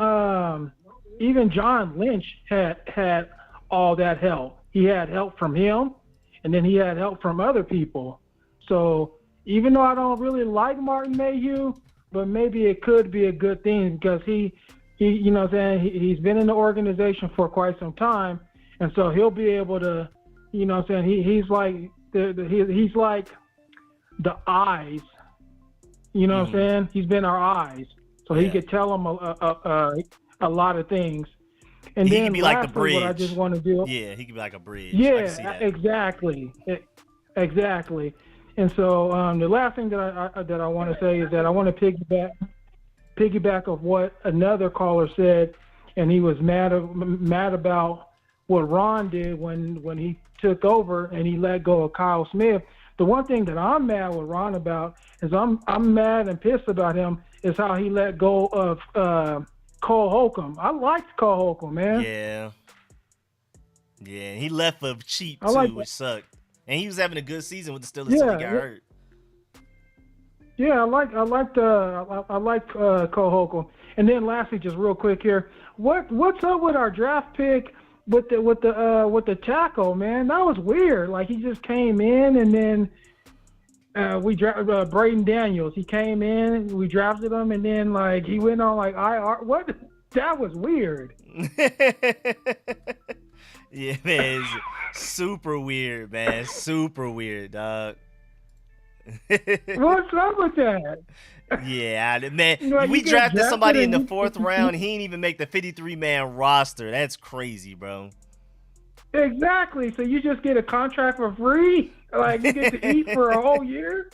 even John Lynch had all that help. He had help from him, and then he had help from other people. So even though I don't really like Martin Mayhew, but maybe it could be a good thing because he you know what I'm saying, he's been in the organization for quite some time, and so he'll be able to, you know what I'm saying, he's like he's like the eyes, you know what I'm saying? He's been our eyes, so he could tell them a lot of things. And he then could be lastly, like the bridge. what I just want to do. Yeah, he could be like a bridge. Yeah, exactly. And so the last thing that I want to say is that I want to piggyback of what another caller said, and he was mad about what Ron did when he took over and he let go of Kyle Smith. The one thing that I'm mad with Ron about is I'm mad and pissed about him is how he let go of Cole Holcomb. I liked Cole Holcomb, man. Yeah, he left for cheap too, which sucked. And he was having a good season with the Steelers until he got hurt. Yeah, I like Cole Holcomb. And then lastly, just real quick here, what's up with our draft pick with the tackle, man? That was weird. Like he just came in and then we drafted Braden Daniels. He came in, we drafted him, and then like he went on like IR. What? That was weird. Yeah, man, it's super weird, man. Super weird, dog. What's up with that? Yeah, man. Like, we drafted somebody in the 4th round. He didn't even make the 53-man roster. That's crazy, bro. Exactly. So you just get a contract for free? Like you get to eat for a whole year?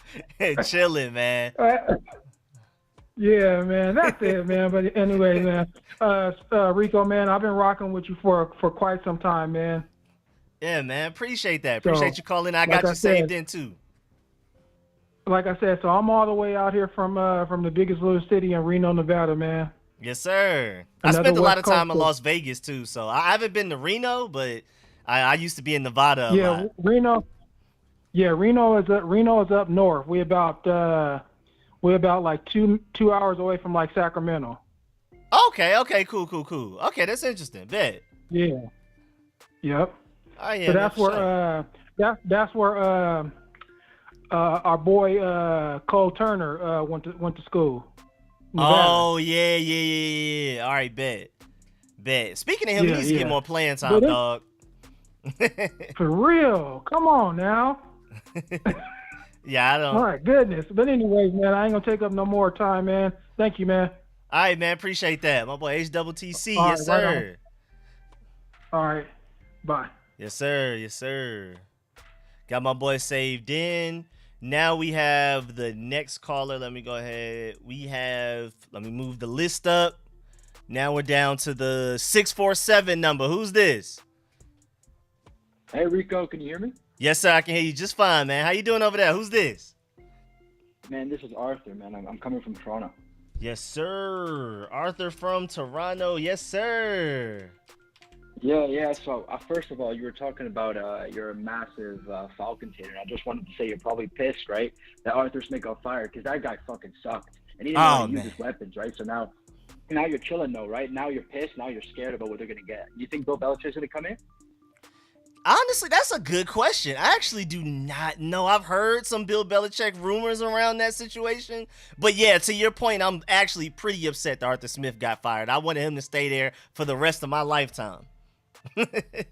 Chilling, man. Yeah, man. That's it, man. But anyway, man. Rico, man, I've been rocking with you for quite some time, man. Yeah, man. Appreciate that. Appreciate you calling. I got you saved in too. Like I said, so I'm all the way out here from the biggest little city in Reno, Nevada, man. Yes, sir. I spent a lot of time in Las Vegas too, so I haven't been to Reno, but I used to be in Nevada a lot. Reno is up north. We're about like two hours away from like Sacramento. Okay, cool. Okay, that's interesting. Bet. Yeah. Yep. Oh yeah. So that's where our boy Cole Turner went to school. Nevada. Oh yeah. All right, bet. Speaking of him, he needs to get more playing time, dog. For real. Come on now. Yeah, I don't. All right, goodness. But anyways, man, I ain't gonna take up no more time, man. Thank you, man. All right, man. Appreciate that. My boy HTTC. All yes, right, sir. All right. Bye. Yes, sir. Got my boy saved in. Now we have the next caller. Let me go ahead. Let me move the list up. Now we're down to the 647 number. Who's this? Hey, Rico, can you hear me? Yes, sir. I can hear you just fine, man. How you doing over there? Who's this? Man, this is Arthur, man. I'm coming from Toronto. Yes, sir. Arthur from Toronto. Yes, sir. Yeah. So, first of all, you were talking about you're a massive Falcons hater. And I just wanted to say you're probably pissed, right, that Arthur Smith got fired because that guy fucking sucked. And he didn't know how to use his weapons, right? So now you're chilling, though, right? Now you're pissed. Now you're scared about what they're going to get. You think Bill Belichick's going to come in? Honestly, that's a good question. I actually do not know. I've heard some Bill Belichick rumors around that situation. But yeah, to your point, I'm actually pretty upset that Arthur Smith got fired. I wanted him to stay there for the rest of my lifetime. 100%,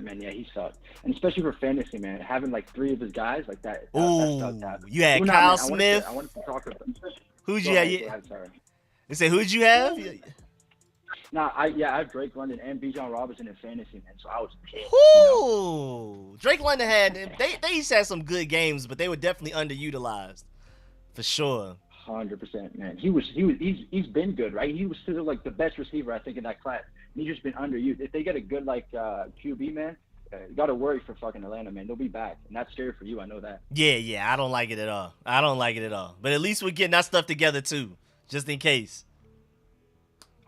man. Yeah, he sucked. And especially for fantasy, man. Having like 3 of his guys like that. Ooh, you had Kyle Smith. I wanted to talk about him. Who'd you have? Sorry. You say, who'd you have? Nah, I have Drake London and Bijan Robinson in fantasy, man. So I was pissed. Ooh, Drake London they used to have some good games, but they were definitely underutilized, for sure. 100%, man. He's been good, right? He was still like the best receiver, I think, in that class. He's just been underused. If they get a good like QB, man, you got to worry for fucking Atlanta, man. They'll be back, and that's scary for you. I know that. Yeah. I don't like it at all. But at least we're getting our stuff together too, just in case.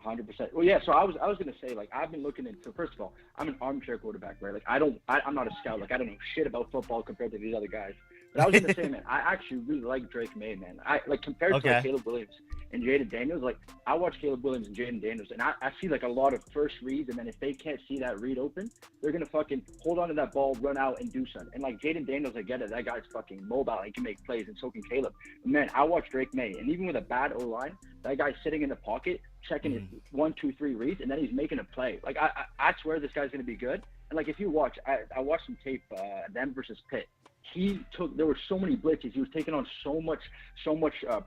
100%. Well, yeah. So I was gonna say, like, I've been looking into. First of all, I'm an armchair quarterback, right? Like, I'm not a scout. Like, I don't know shit about football compared to these other guys. But I was gonna say, man, I actually really like Drake May, man. I like compared to like Caleb Williams and Jaden Daniels. Like I watch Caleb Williams and Jaden Daniels, and I see like a lot of first reads, and then if they can't see that read open, they're gonna fucking hold on to that ball, run out, and do something. And like Jaden Daniels, I get it. That guy's fucking mobile. He can make plays, and so can Caleb. But man, I watch Drake May, and even with a bad O line, that guy's sitting in the pocket, checking his 1, 2, 3 reads, and then he's making a play. Like I swear this guy's gonna be good. And like if you watch, I watched some tape, them versus Pitt. There were so many blitzes. He was taking on so much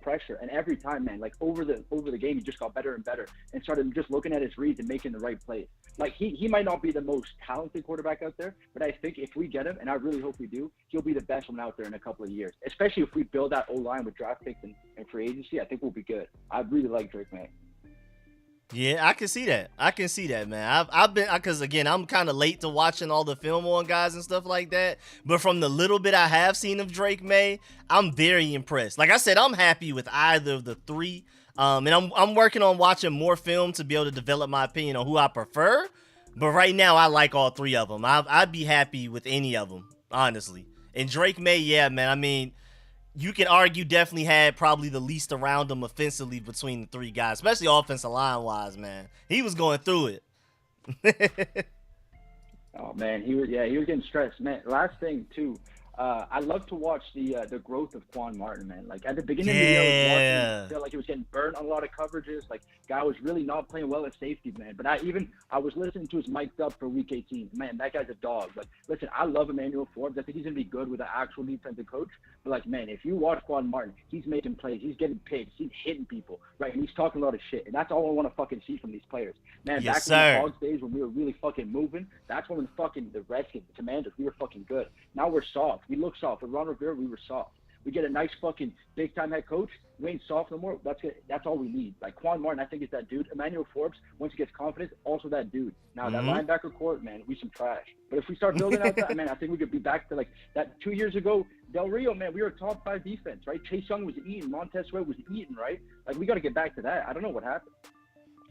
pressure, and every time, man, like over the game, he just got better and better, and started just looking at his reads and making the right plays. Like he might not be the most talented quarterback out there, but I think if we get him, and I really hope we do, he'll be the best one out there in a couple of years. Especially if we build that O-line with draft picks and free agency, I think we'll be good. I really like Drake May. Yeah, I can see that, man. I've been, because again, I'm kind of late to watching all the film on guys and stuff like that. But from the little bit I have seen of Drake May, I'm very impressed. Like I said, I'm happy with either of the three. And I'm working on watching more film to be able to develop my opinion on who I prefer. But right now, I like all three of them. I'd be happy with any of them, honestly. And Drake May, yeah, man. I mean, you could argue definitely had probably the least around him offensively between the three guys, especially offensive line wise, man. He was going through it. Oh man, he was getting stressed, man. Last thing too, I love to watch the growth of Quan Martin, man. Like at the beginning of the year, I was felt like he was getting burnt on a lot of coverages. Like guy was really not playing well at safety, man. But I was listening to his mic'd up for week 18. Man, that guy's a dog. Like listen, I love Emmanuel Forbes. I think he's gonna be good with an actual defensive coach. But like, man, if you watch Quan Martin, he's making plays, he's getting picks, he's hitting people, right? And he's talking a lot of shit. And that's all I want to fucking see from these players. Man, yes, back in the Hogs days when we were really fucking moving, that's when the Redskins, the Commanders, we were fucking good. Now we're soft. We look soft. With Ron Rivera, we were soft. We get a nice fucking big time head coach. We ain't soft no more. That's it. That's all we need. Like Quan Martin, I think is that dude. Emmanuel Forbes, once he gets confidence, also that dude. Now that linebacker court, man, we some trash. But if we start building out that, man, I think we could be back to like that 2 years ago. Del Rio, man, we were a top 5 defense, right? Chase Young was eating, Montez Sweat was eating, right? Like we got to get back to that. I don't know what happened.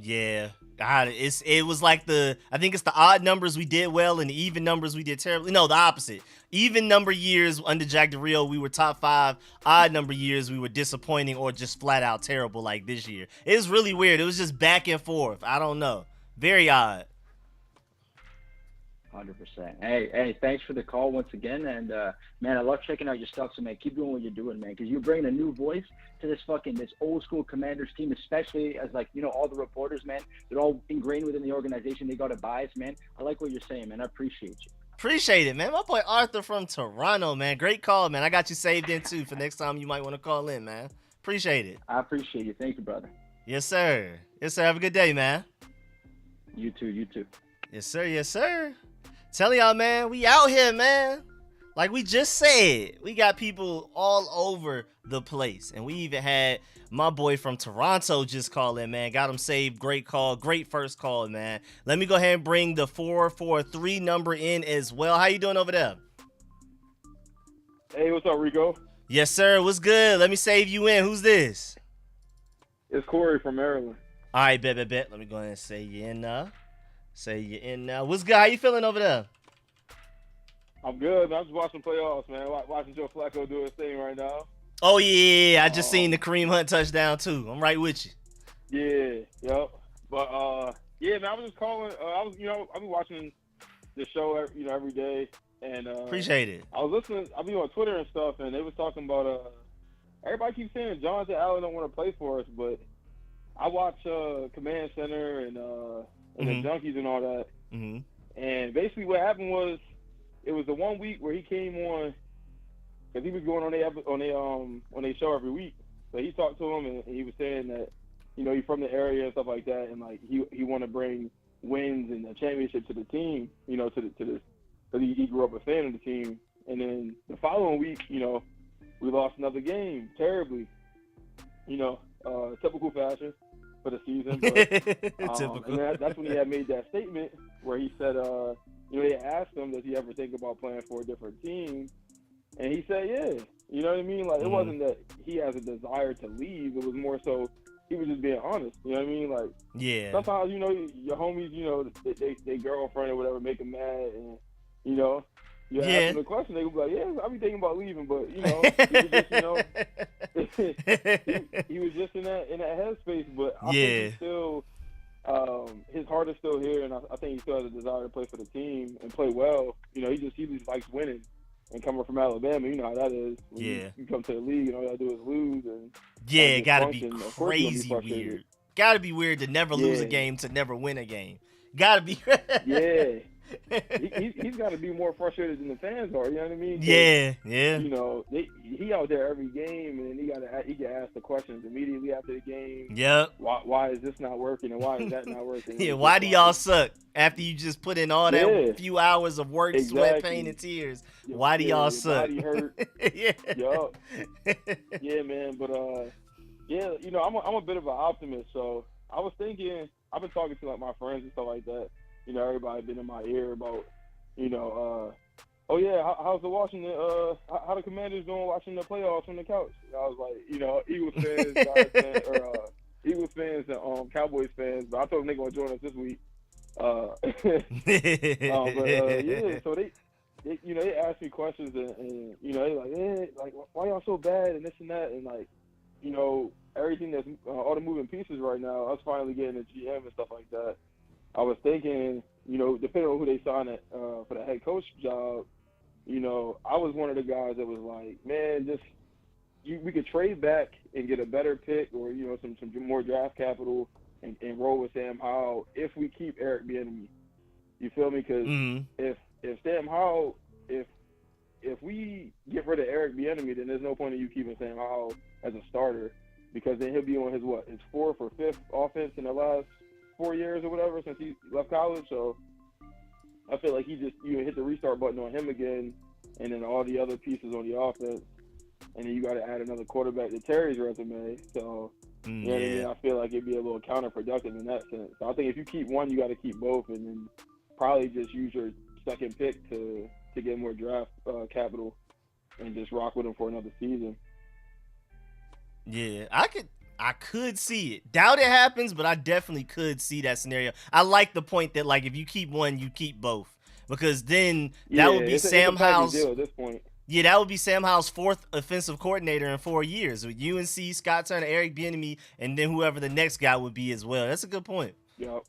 Yeah, God, it was like I think it's the odd numbers we did well and the even numbers we did terribly. No, the opposite. Even number years under Jack Del Rio, we were top 5. Odd number years, we were disappointing or just flat out terrible like this year. It was really weird. It was just back and forth. I don't know. Very odd. 100%. Hey, thanks for the call once again. And, man, I love checking out your stuff. So, man, keep doing what you're doing, man, because you're bringing a new voice to this old school Commanders team, especially as, like, you know, all the reporters, man, they're all ingrained within the organization. They got a bias, man. I like what you're saying, man. I appreciate you. Appreciate it, man. My boy Arthur from Toronto, man. Great call, man. I got you saved in, too, for next time you might want to call in, man. Appreciate it. I appreciate you. Thank you, brother. Yes, sir. Yes, sir. Have a good day, man. You too. You too. Yes, sir. Yes, sir. Telling y'all, man, we out here, man. Like we just said, we got people all over the place. And we even had my boy from Toronto just call in, man. Got him saved. Great call. Great first call, man. Let me go ahead and bring the 443 number in as well. How you doing over there? Hey, what's up, Rico? Yes, sir. What's good? Let me save you in. Who's this? It's Corey from Maryland. All right, bet. Let me go ahead and say you in now. What's good? How you feeling over there? I'm good, man. I'm just watching playoffs, man. Watching Joe Flacco do his thing right now. Oh, yeah. I just seen the Kareem Hunt touchdown, too. I'm right with you. Yeah, yep. But, yeah, man, I was just calling. I've been watching the show, every day. And appreciate it. I was listening. I've been on Twitter and stuff, and they was talking about, everybody keeps saying Jonathan Allen don't want to play for us, but I watch Command Center and the Junkies and all that. Mm-hmm. And basically what happened was it was the 1 week where he came on because he was going on their show every week. So he talked to him and he was saying that, he's from the area and stuff like that, and like he want to bring wins and a championship to the team, to this, because he grew up a fan of the team. And then the following week, we lost another game terribly, typical fashion for the season. But, typical. And that's when he had made that statement where he said, they asked him, does he ever think about playing for a different team? And he said, yeah. You know what I mean? Like, it wasn't that he has a desire to leave. It was more so he was just being honest. You know what I mean? Like, yeah. Sometimes, your homies, they girlfriend or whatever make him mad. And, You ask them the question, they would be like, yeah, I be thinking about leaving, but he was just, he was just in that headspace. But I think he's still, his heart is still here, and I think he still has a desire to play for the team and play well. He just likes winning. And coming from Alabama, you know how that is. When you come to the league and all you gotta do is lose. And it gotta be crazy weird. Gotta be weird to never lose a game to never win a game. Gotta be. He's got to be more frustrated than the fans are. You know what I mean? Yeah. He out there every game, and he get asked the questions immediately after the game. Yep. Why is this not working, and why is that not working? Yeah. Why do y'all suck after you just put in all that few hours of work, sweat, pain, and tears? Why do y'all suck? Body hurt. Yup. Yeah, man. But I'm a bit of an optimist, so I was thinking. I've been talking to like my friends and stuff like that. Everybody been in my ear about, how's the Washington, how the Commanders doing watching the playoffs from the couch? I was like, Eagles fans, Eagles fans and Cowboys fans, but I told them they're gonna join us this week. So they asked me questions and they like, why y'all so bad and this and that and like, everything that's all the moving pieces right now. Us finally getting a GM and stuff like that. I was thinking, depending on who they sign for the head coach job, I was one of the guys that was like, man, we could trade back and get a better pick or, some more draft capital and roll with Sam Howell if we keep Eric Bieniemy. You feel me? Because if Sam Howell, if we get rid of Eric Bieniemy, then there's no point in you keeping Sam Howell as a starter because then he'll be on his fourth or fifth offense in the last 4 years or whatever since he left college. So I feel like he just hit the restart button on him again, and then all the other pieces on the offense, and then you got to add another quarterback to Terry's resume. So what I mean? I feel like it'd be a little counterproductive in that sense. So I think if you keep one, you got to keep both, and then probably just use your second pick to get more draft capital and just rock with him for another season. Yeah, I could see it. Doubt it happens, but I definitely could see that scenario. I like the point that like if you keep one, you keep both, because then that would be Sam Howell's. Deal at this point. Yeah, that would be Sam Howell's fourth offensive coordinator in 4 years with UNC, Scott Turner, Eric Bieniemy, and then whoever the next guy would be as well. That's a good point. Yep.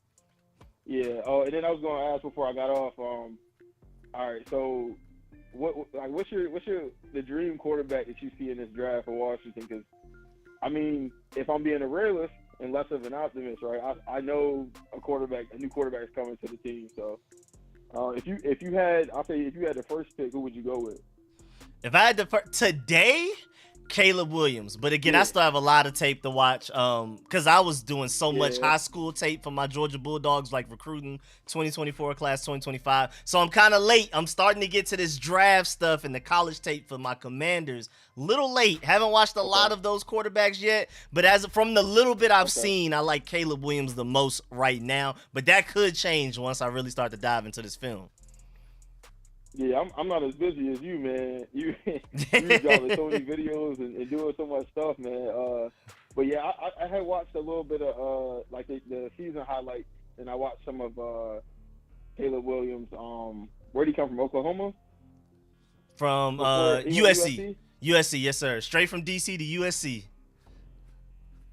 Yeah. Oh, and then I was going to ask before I got off. All right. So, what's the dream quarterback that you see in this draft for Washington? Because I mean, if I'm being a realist and less of an optimist, right? I know a new quarterback is coming to the team. So, if you had the first pick, who would you go with? If I had today, Caleb Williams. But again, I still have a lot of tape to watch because I was doing so much high school tape for my Georgia Bulldogs, like recruiting 2024 class 2025. So I'm kind of late. I'm starting to get to this draft stuff and the college tape for my Commanders. Little late. Haven't watched a lot of those quarterbacks yet. But from the little bit I've seen, I like Caleb Williams the most right now. But that could change once I really start to dive into this film. Yeah, I'm not as busy as you, man. You got so many videos and doing so much stuff, man. But yeah, I had watched a little bit of like the season highlights, and I watched some of Caleb Williams. Where'd he come from? Oklahoma? From USC. USC, yes sir. Straight from DC to USC.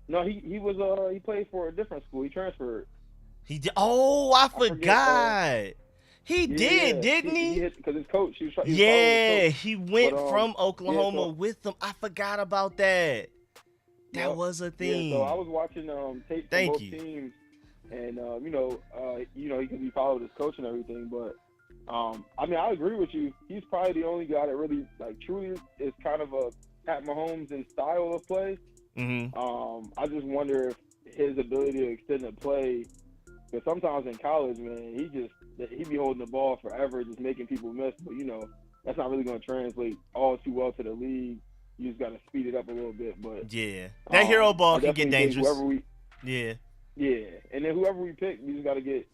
No, he played for a different school. He transferred. He did. Oh, I forgot. He did, didn't he? Because his coach, he went from Oklahoma with them. I forgot about that. That was a thing. Yeah, so I was watching tape from both teams, and he followed his coach and everything. But I mean, I agree with you. He's probably the only guy that really, like, truly is kind of a Pat Mahomes in style of play. Mm-hmm. I just wonder if his ability to extend the play. Because sometimes in college, man, he be holding the ball forever, just making people miss. But, that's not really going to translate all too well to the league. You just got to speed it up a little bit. But yeah, that hero ball can get dangerous. Yeah. And then whoever we pick, we got to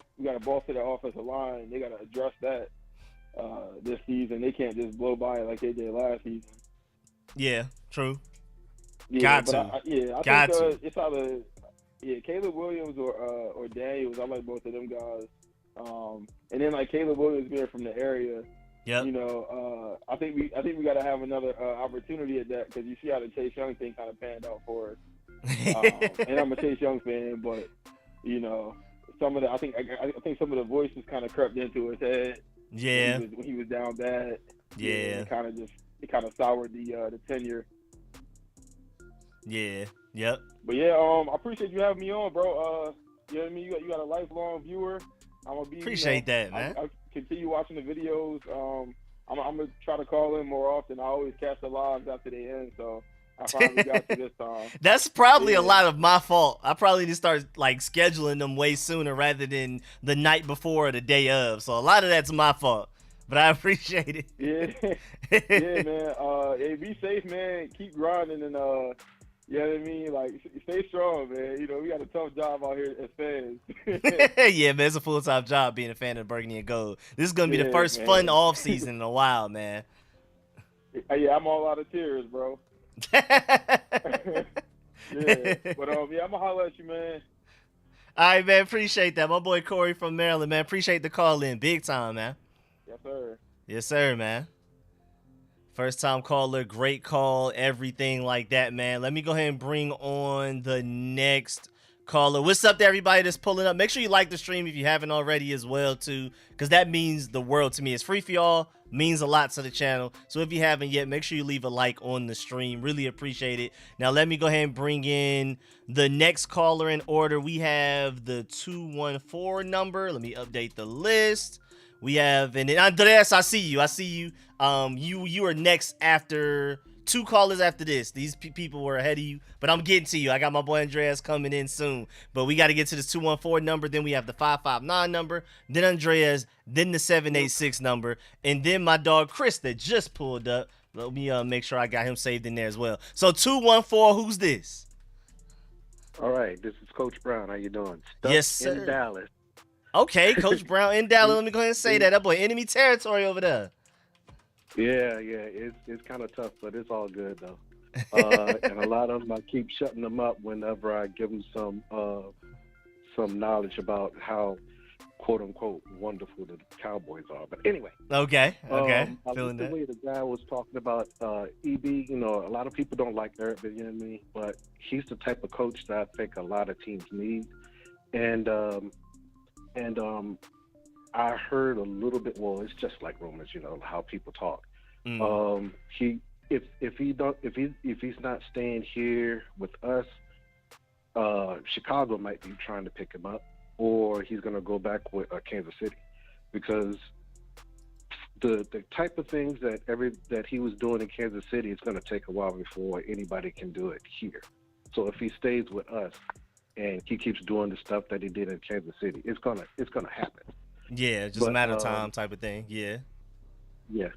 boss to the offensive line. They got to address that this season. They can't just blow by it like they did last season. Yeah, true. Yeah, got to. I think it's either Caleb Williams or Daniels. I like both of them guys. And then like Caleb Williams being from the area, Yep. You know, I think we got to have another opportunity at that, because you see how the Chase Young thing kind of panned out for us. And I'm a Chase Young fan, but you know, some of the I think some of the voices kind of crept into his head. Yeah. When he was down bad. Yeah. It kind of soured the tenure. Yeah. Yep. But yeah, I appreciate you having me on, bro. You know what I mean? You got a lifelong viewer. I'm gonna be Appreciate that, man. I continue watching the videos. I'm gonna try to call in more often. I always catch the lives after they end, so I finally got you this time. That's probably a lot of my fault. I probably need to start like scheduling them way sooner rather than the night before or the day of. So a lot of that's my fault. But I appreciate it. Yeah, yeah, man. Hey, be safe, man. Keep grinding, and you know what I mean? Like, stay strong, man. You know, we got a tough job out here as fans. Yeah, man, it's a full-time job being a fan of Burgundy and Gold. This is gonna be the first fun off season in a while, man. Yeah, I'm all out of tears, bro. Yeah, but yeah, I'm gonna holler at you, man. All right, man. Appreciate that. My boy Corey from Maryland, man. Appreciate the call in, big time, man. Yes, sir. Yes, sir, man. First time caller, great call, everything like that, man. Let me go ahead and bring on the next caller. What's up to everybody that's pulling up? Make sure you like the stream if you haven't already as well, too, because that means the world to me. It's free for y'all, means a lot to the channel. So if you haven't yet, make sure you leave a like on the stream. Really appreciate it. Now, let me go ahead and bring in the next caller in order. We have the 214 number. Let me update the list. We have, and Andreas, I see you. You are next after two callers after this. These people were ahead of you, but I'm getting to you. I got my boy Andreas coming in soon, but we got to get to this 214 number. Then we have the 559 number, then Andreas, then the 786 number, and then my dog Chris that just pulled up. Let me make sure I got him saved in there as well. So 214, who's this? All right, this is Coach Brown. How you doing? Yes, sir. In Dallas. Okay, Coach Brown in Dallas. Let me go ahead and say that. That boy, enemy territory over there. Yeah, it's kind of tough, but it's all good though. And a lot of them, I keep shutting them up whenever I give them some knowledge about how quote unquote wonderful the Cowboys are. But anyway. Okay. I Feeling like the way the guy was talking about EB. You know, a lot of people don't like Eric Bieniemy, but he's the type of coach that I think a lot of teams need. And I heard a little bit. Well, it's just like rumors, you know, how people talk. If he's not staying here with us, Chicago might be trying to pick him up, or he's going to go back with Kansas City, because the type of things that he was doing in Kansas City, it's going to take a while before anybody can do it here. So if he stays with us and he keeps doing the stuff that he did in Kansas City, it's gonna happen. Yeah, just a matter of time type of thing. Yeah. Yeah.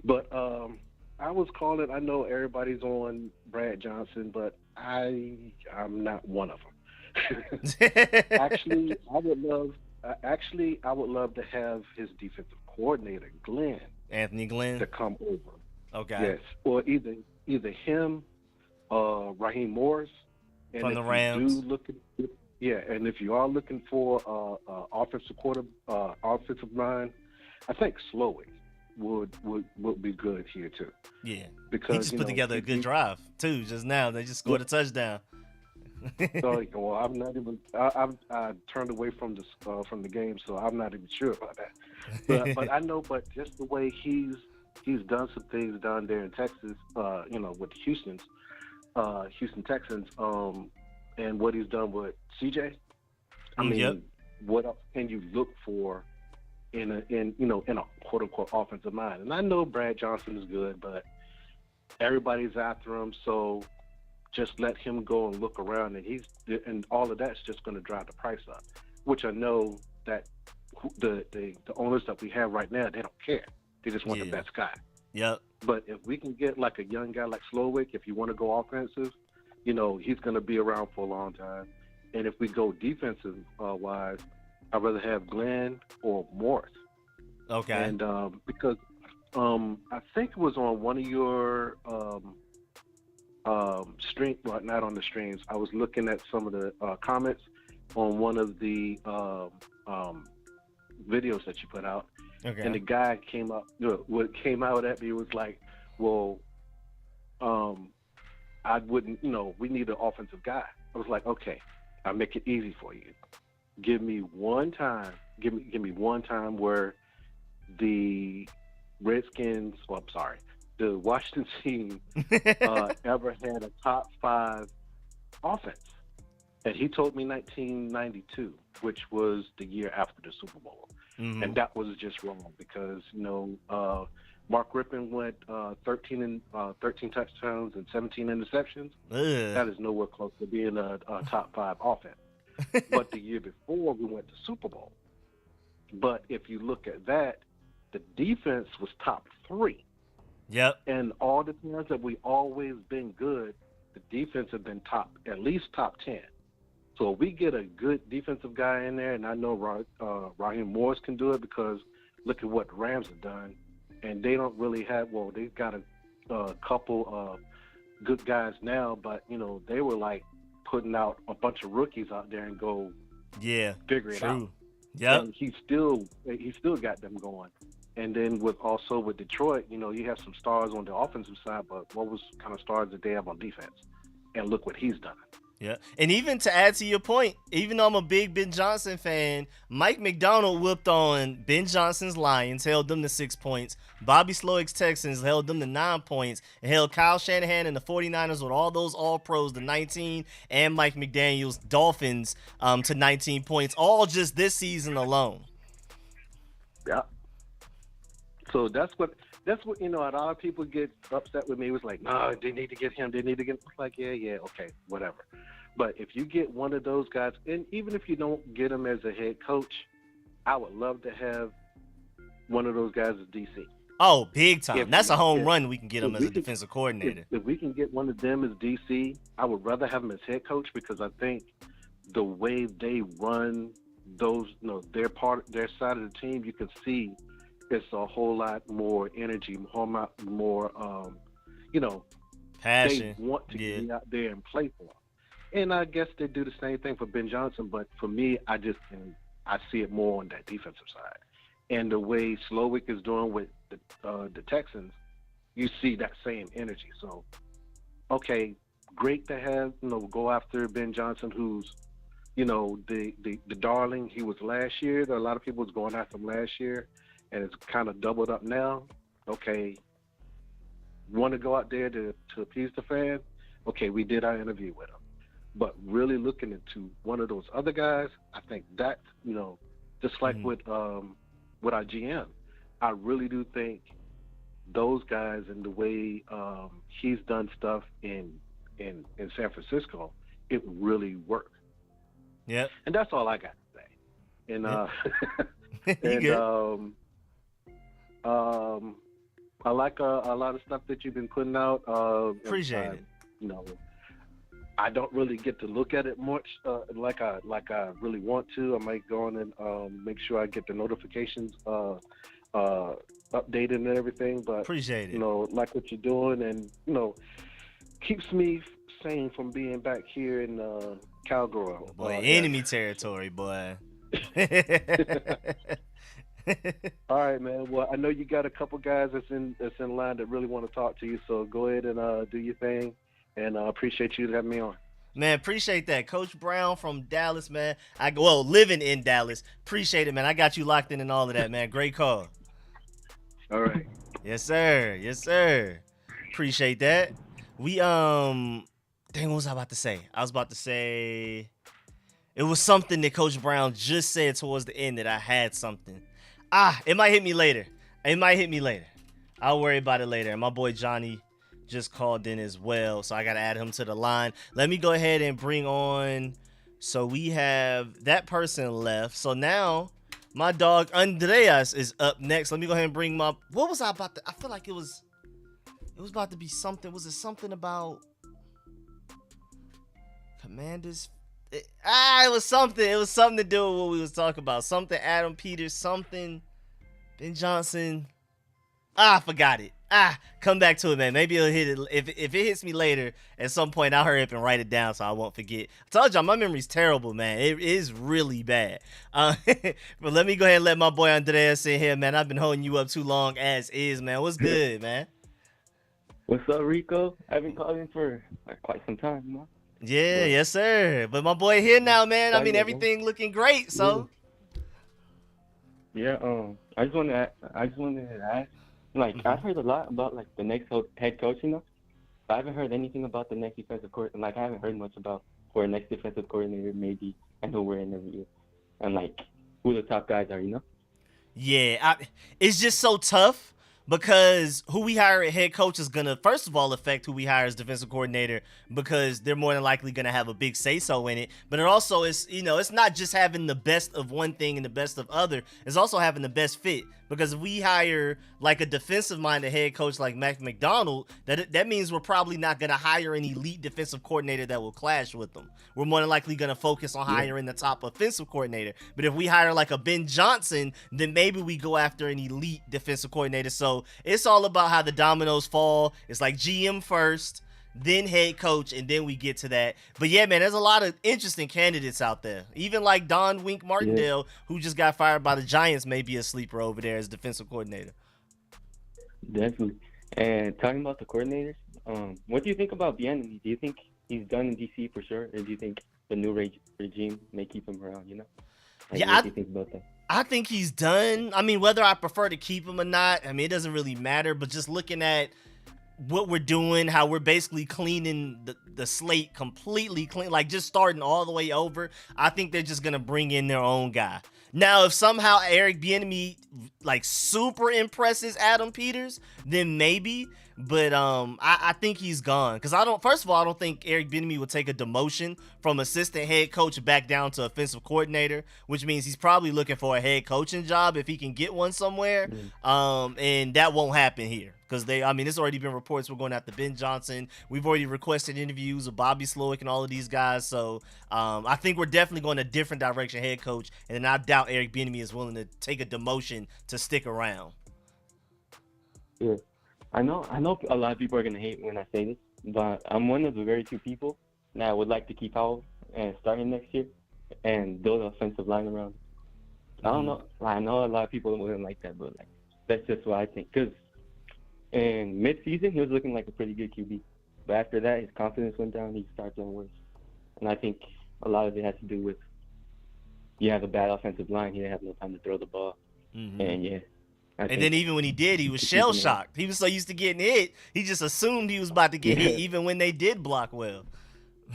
But I was calling, I know everybody's on Brad Johnson, but I'm not one of them. Actually, I would love to have his defensive coordinator, Anthony Glenn, to come over. Okay. Yes. Or either him, Raheem Morris, and from the Rants. And if you are looking for offensive mind, I think Slowick would be good here too. Yeah, because he just put together a good drive too. Just now, they just scored a touchdown. So, well, I'm not even. I turned away from the game, so I'm not even sure about that. But I know, but just the way he's done some things down there in Texas, with the Houston Texans, and what he's done with CJ. I mean, what else can you look for in a quote unquote offensive mind? And I know Brad Johnson is good, but everybody's after him, so just let him go and look around, and all of that's just going to drive the price up. Which I know that the owners that we have right now, they don't care. They just want the best guy. Yep. But if we can get like a young guy like Slowick, if you want to go offensive, he's going to be around for a long time. And if we go defensive wise, I'd rather have Glenn or Morris. Okay. And because I think it was on one of your stream, well, not on the streams. I was looking at some of the comments on one of the videos that you put out, Okay. And the guy came up. What came out at me was like, well, I wouldn't. We need an offensive guy. I was like, okay, I'll make it easy for you. Give me one time. Give me one time where the Redskins. Well, I'm sorry, the Washington team ever had a top 5 offense. And he told me 1992, which was the year after the Super Bowl. Mm-hmm. And that was just wrong because, Mark Rippon went 13 touchdowns and 17 interceptions. Ugh. That is nowhere close to being a top 5 offense. But the year before, we went to Super Bowl. But if you look at that, the defense was top 3. Yep. And all the times that we always been good, the defense have been at least top 10. So if we get a good defensive guy in there, and I know Raheem Morris can do it because look at what the Rams have done. And they don't really have, they've got a couple good guys now, but, they were like putting out a bunch of rookies out there and go figure it out. Yep. And he still got them going. And then with Detroit, you have some stars on the offensive side, but what kind of stars did they have on defense? And look what he's done. Yeah. And even to add to your point, even though I'm a big Ben Johnson fan, Mike McDonald whooped on Ben Johnson's Lions, held them to 6 points. Bobby Slowick's Texans held them to 9 points, and held Kyle Shanahan and the 49ers with all those all-pros to 19, and Mike McDaniel's Dolphins to 19 points, all just this season alone. Yeah. So that's what a lot of people get upset with me. It was like, no, they need to get him. They need to get him. Like, yeah, okay, whatever. But if you get one of those guys, and even if you don't get him as a head coach, I would love to have one of those guys as DC. Oh, big time. That's a home run. We can get him as a defensive coordinator. If we can get one of them as DC, I would rather have him as head coach because I think the way they run those, their side of the team, you can see it's a whole lot more energy, more passion. They want to get out there and play for him. And I guess they do the same thing for Ben Johnson, but for me, I see it more on that defensive side. And the way Slowick is doing with the Texans, you see that same energy. So, okay, great to have, go after Ben Johnson, who's, the darling he was last year. A lot of people was going after him last year, and it's kind of doubled up now. Okay, want to go out there to appease the fans? Okay, we did our interview with him. But really looking into one of those other guys, I think that, just like with our GM, I really do think those guys and the way he's done stuff in San Francisco, it really worked. Yeah. And that's all I got to say. And I like a lot of stuff that you've been putting out. Appreciate it. I don't really get to look at it much like I really want to. I might go on and make sure I get the notifications updated and everything. But appreciate it. Like what you're doing, and keeps me sane from being back here in Cowgirl. Boy, enemy territory, boy. All right, man. Well, I know you got a couple guys that's in line that really want to talk to you. So go ahead and do your thing. And I appreciate you having me on. Man, appreciate that. Coach Brown from Dallas, man. Living in Dallas. Appreciate it, man. I got you locked in and all of that, man. Great call. All right. Yes, sir. Yes, sir. Appreciate that. What was I about to say? I was about to say it was something that Coach Brown just said towards the end that I had something. It might hit me later. I'll worry about it later. And my boy Johnny just called in as well, so I gotta add him to the line. Let me go ahead and bring on, so we have that person left. So now my dog Andreas is up next. Let me go ahead and bring I feel like it was about to be something. Was it something about Commanders? It was something. It was something to do with what we was talking about. Something Adam Peters, something Ben Johnson. I forgot it. Come back to it, man. Maybe it'll hit it. If it hits me later at some point, I'll hurry up and write it down so I won't forget. I told y'all my memory's terrible, man. It is really bad. But let me go ahead and let my boy Andreas in here, man. I've been holding you up too long as is, man. What's good, man? What's up, Rico? I've been calling for quite some time, man. Yeah, yes, sir. But my boy here now, man. I mean, everything looking great, so. Yeah. I just wanted to ask. Like, I've heard a lot about like the next head coach, you know. But I haven't heard anything about the next defensive coordinator. Like, I haven't heard much about who our next defensive coordinator may be and who we're interviewing, and like who the top guys are, you know. Yeah, it's just so tough because who we hire at head coach is gonna first of all affect who we hire as defensive coordinator because they're more than likely gonna have a big say-so in it. But it also is, it's not just having the best of one thing and the best of other. It's also having the best fit. Because if we hire like a defensive-minded head coach like Mac McDonald, that means we're probably not going to hire an elite defensive coordinator that will clash with them. We're more than likely going to focus on hiring the top offensive coordinator. But if we hire like a Ben Johnson, then maybe we go after an elite defensive coordinator. So it's all about how the dominoes fall. It's like GM first, then head coach, and then we get to that. But yeah, man, there's a lot of interesting candidates out there. Even like Don Wink Martindale, who just got fired by the Giants, may be a sleeper over there as defensive coordinator. Definitely. And talking about the coordinators, what do you think about Bieniemy? Do you think he's done in DC for sure, or do you think the new regime may keep him around? You know? Like, what do you think about that? I think he's done. I mean, whether I prefer to keep him or not, I mean, it doesn't really matter. But just looking at what we're doing, how we're basically cleaning the slate completely clean, like just starting all the way over, I think they're just gonna bring in their own guy. Now, if somehow Eric Bieniemy like super impresses Adam Peters, then maybe. But I think he's gone because first of all, I don't think Eric Bieniemy would take a demotion from assistant head coach back down to offensive coordinator, which means he's probably looking for a head coaching job if he can get one somewhere. And that won't happen here because there's already been reports we're going after Ben Johnson. We've already requested interviews with Bobby Slowick and all of these guys. So I think we're definitely going a different direction head coach, and then I doubt Eric Bieniemy is willing to take a demotion to stick around. Yeah. I know a lot of people are going to hate when I say this, but I'm one of the very few people that would like to keep Howell and starting next year and build an offensive line around him. I don't know. I know a lot of people wouldn't like that, but like that's just what I think. Because in mid-season, he was looking like a pretty good QB. But after that, his confidence went down. He started doing worse. And I think a lot of it has to do with you have a bad offensive line. He didn't have no time to throw the ball. And yeah. And then even when he did, he was shell-shocked. He was so used to getting hit, he just assumed he was about to get hit even when they did block well.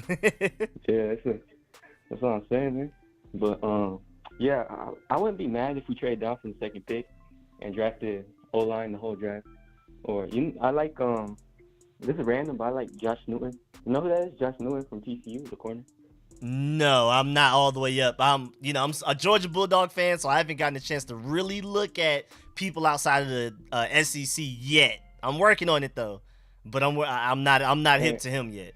Yeah, that's what I'm saying, man. But, yeah, I wouldn't be mad if we trade down from the second pick and drafted O-line the whole draft. Or, I like, this is random, but I like Josh Newton. You know who that is? Josh Newton from TCU, the corner. No, I'm not all the way up. I'm a Georgia Bulldog fan, so I haven't gotten a chance to really look at people outside of the SEC yet. I'm working on it though, but I'm not hip to him yet.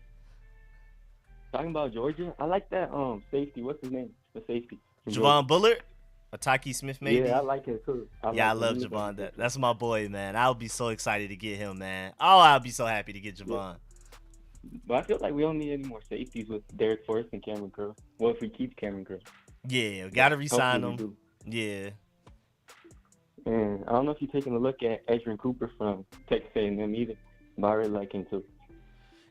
Talking about Georgia, I like that safety. What's his name? The safety. Javon Bullard, Taki Smith, maybe. Yeah, I like him too. I love Javon. That's my boy, man. I'll be so excited to get him, man. Oh, I'll be so happy to get Javon. Yeah. But I feel like we don't need any more safeties with Derek Forrest and Cameron Curl. Well, if we keep Cameron Curl. Yeah, gotta re-sign him. Yeah. And I don't know if you're taking a look at Edgerrin Cooper from Texas A&M either, but I really like him too.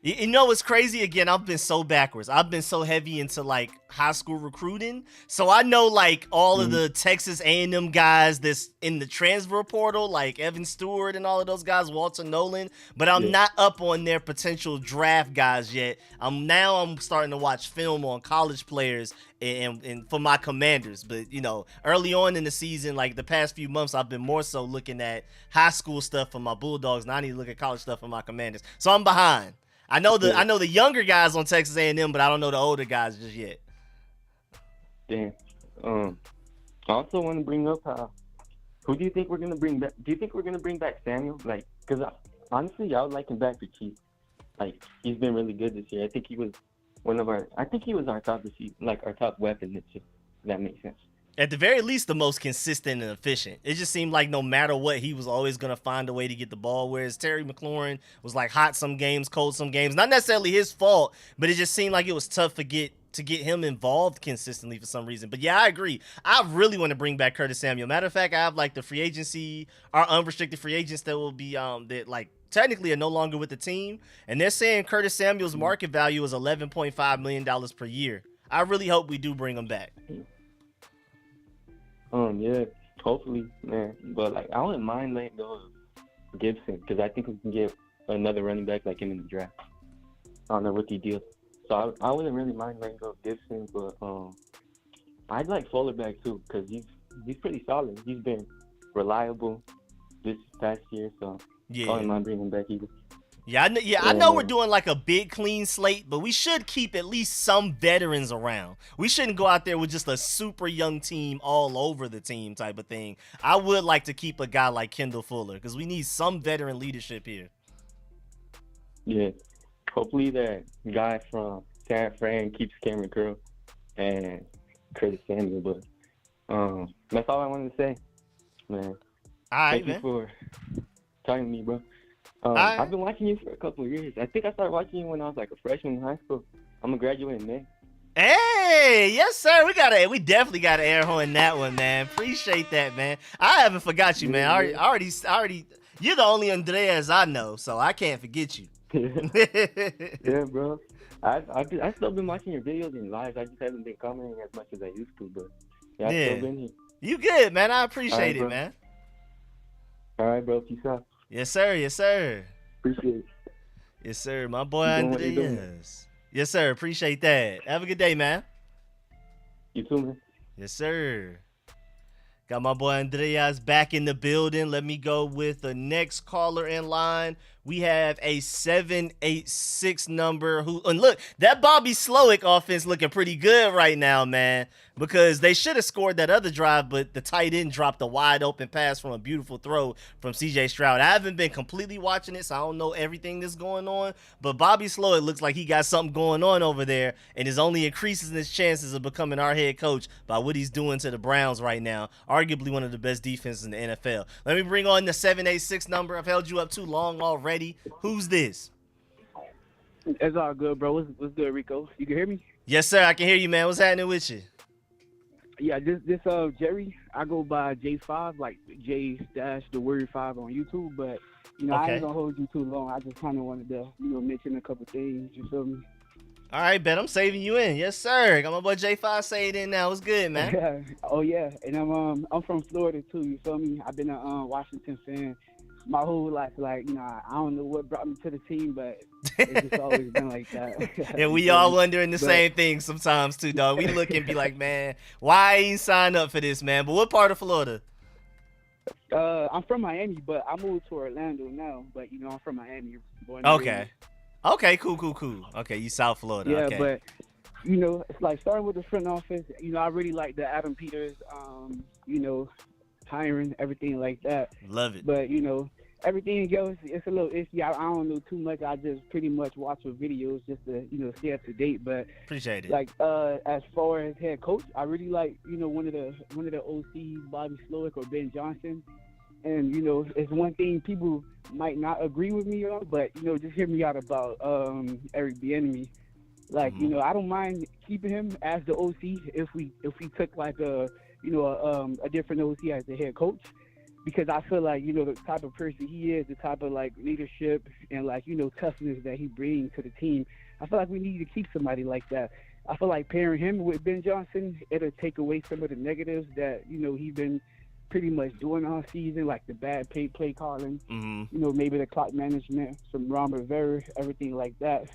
You know what's crazy? Again, I've been so backwards. I've been so heavy into like high school recruiting, so I know like all of the Texas A&M guys that's in the transfer portal, like Evan Stewart and all of those guys, Walter Nolan. But I'm not up on their potential draft guys yet. I'm starting to watch film on college players and for my Commanders. But early on in the season, like the past few months, I've been more so looking at high school stuff for my Bulldogs, and I need to look at college stuff for my Commanders. So I'm behind. I know the younger guys on Texas A&M, but I don't know the older guys just yet. Damn. I also want to bring up who do you think we're gonna bring back? Do you think we're gonna bring back Samuel? Like, because honestly, I would like him back for Chiefs. Like, he's been really good this year. I think he was our top receiver, like our top weapon this year. If that makes sense. At the very least, the most consistent and efficient. It just seemed like no matter what, he was always going to find a way to get the ball, whereas Terry McLaurin was like hot some games, cold some games. Not necessarily his fault, but it just seemed like it was tough to get him involved consistently for some reason. But yeah, I agree. I really want to bring back Curtis Samuel. Matter of fact, I have like the free agency, our unrestricted free agents that will be that like technically are no longer with the team, and they're saying Curtis Samuel's market value is $11.5 million per year. I really hope we do bring him back. Yeah, hopefully, man. But like, I wouldn't mind letting go of Gibson because I think we can get another running back like him in the draft on a rookie deal. So I wouldn't really mind letting go of Gibson, but I'd like Fuller back too because he's pretty solid. He's been reliable this past year, so I wouldn't mind bringing him back either. I know we're doing like a big clean slate, but we should keep at least some veterans around. We shouldn't go out there with just a super young team all over the team type of thing. I would like to keep a guy like Kendall Fuller because we need some veteran leadership here. Yeah, hopefully that guy from San Fran keeps Cameron Curl and Curtis Samuel. But that's all I wanted to say, man. All right, Thank man. you for talking to me, bro. I've been watching you for a couple of years. I think I started watching you when I was like a freshman in high school. I'm gonna graduate in May. Hey, yes, sir. We definitely got an air horn that one, man. Appreciate that, man. I haven't forgot you, man. I already. You're the only Andreas I know, so I can't forget you. Yeah, bro. I still been watching your videos and lives. I just haven't been commenting as much as I used to, but yeah, I've still been here. You good, man. I appreciate it, bro. man. All right, bro. Peace out. Yes, sir. Yes, sir. Appreciate it. Yes, sir. My boy Keep doing what you're doing. Andreas. Yes, sir. Appreciate that. Have a good day, man. You too, man. Yes, sir. Got my boy Andreas back in the building. Let me go with the next caller in line. We have a 786 number and look, that Bobby Slowick offense looking pretty good right now, man, because they should have scored that other drive, but the tight end dropped a wide open pass from a beautiful throw from CJ Stroud. I haven't been completely watching it, so I don't know everything that's going on, but Bobby Slowick looks like he got something going on over there and is only increasing his chances of becoming our head coach by what he's doing to the Browns right now, arguably one of the best defenses in the NFL. Let me bring on the 786 number. I've held you up too long already. Who's this? It's all good, bro. What's good, Rico? You can hear me? Yes, sir. I can hear you, man. What's happening with you? Yeah, this Jerry. I go by J5, like J dash the word 5 on YouTube. But I ain't gonna hold you too long. I just kind of wanted to mention a couple things. You feel me? All right, bet. I'm saving you in. Yes, sir. Got my boy J5 saved in now. What's good, man? Oh yeah, and I'm from Florida too. You feel me? I've been a Washington fan my whole life. Like, I don't know what brought me to the team, but it's just always been like that. And we all wondering the same thing sometimes too, dog. We look and be like, man, why I ain't signed up for this, man? But what part of Florida? I'm from Miami, but I moved to Orlando now. But I'm from Miami. Okay. Okay, cool. Okay, you South Florida. Yeah, okay. But it's like starting with the front office. I really like the Adam Peters. Hiring, everything like that. Love it. But everything else, it's a little iffy. I don't know too much. I just pretty much watch the videos just to stay up to date. But appreciate it. Like as far as head coach, I really like one of the OCs, Bobby Slowick or Ben Johnson. And it's one thing people might not agree with me on, but just hear me out about Eric Bieniemy. Like I don't mind keeping him as the OC if we took like a different OC as the head coach, because I feel like the type of person he is, the type of like leadership and like toughness that he brings to the team. I feel like we need to keep somebody like that. I feel like pairing him with Ben Johnson, it'll take away some of the negatives that he's been pretty much doing all season, like the bad play calling, maybe the clock management from Ron Rivera, everything like that.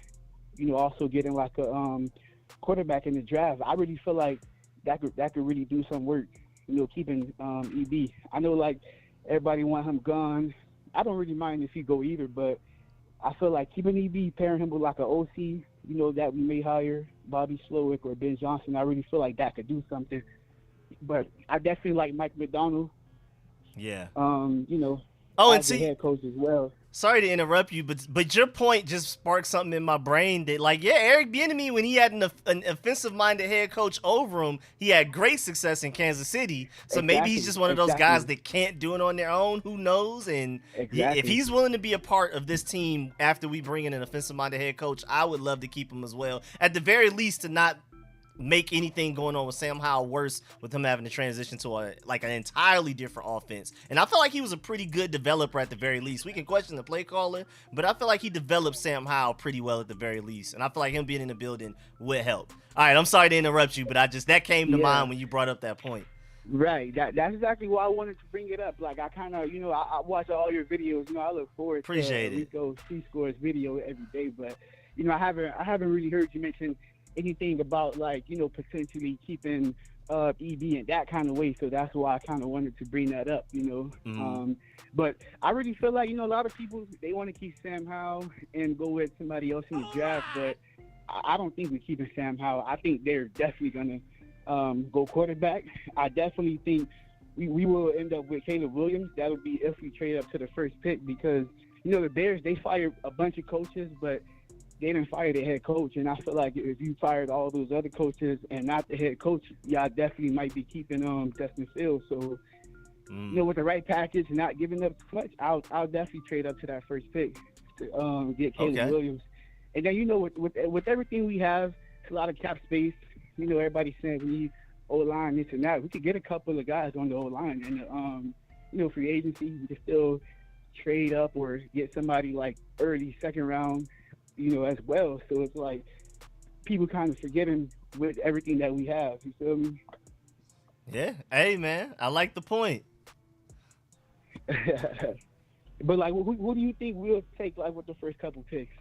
Also getting like a quarterback in the draft. I really feel like that could really do some work. Keeping EB. I know like everybody want him gone. I don't really mind if he go either, but I feel like keeping EB, pairing him with like an OC, that we may hire, Bobby Slowick or Ben Johnson. I really feel like that could do something. But I definitely like Mike McDonald. Yeah. And the head coach as well. Sorry to interrupt you, but your point just sparked something in my brain that, like, yeah, Eric Bieniemy, when he had an offensive-minded head coach over him, he had great success in Kansas City. So maybe he's just one of those guys that can't do it on their own. Who knows? And if he's willing to be a part of this team after we bring in an offensive-minded head coach, I would love to keep him as well. At the very least, to not make anything going on with Sam Howell worse with him having to transition to an entirely different offense. And I feel like he was a pretty good developer at the very least. We can question the play caller, but I feel like he developed Sam Howell pretty well at the very least. And I feel like him being in the building would help. All right, I'm sorry to interrupt you, but that came to mind when you brought up that point. Right. That's exactly why I wanted to bring it up. Like, I kind of, I watch all your videos. I look forward to Rico CScores video every day. But, I haven't really heard you mention anything about, like, potentially keeping EB in that kind of way. So that's why I kind of wanted to bring that up, But I really feel like, a lot of people, they want to keep Sam Howell and go with somebody else in the draft. But I don't think we're keeping Sam Howell. I think they're definitely going to go quarterback. I definitely think we will end up with Caleb Williams. That would be if we trade up to the first pick because, the Bears, they fired a bunch of coaches, but they didn't fire the head coach, and I feel like if you fired all those other coaches and not the head coach, I definitely might be keeping Justin Fields. So, with the right package, not giving up too much, I'll definitely trade up to that first pick to get Caleb Williams. And then with everything we have, it's a lot of cap space. Everybody's saying we need O-line, this and that. We could get a couple of guys on the O-line, and free agency, we can still trade up or get somebody like early second round. As well. So it's like people kind of forgetting with everything that we have. You feel me? Yeah. Hey, man, I like the point. But like, who do you think we'll take like with the first couple picks?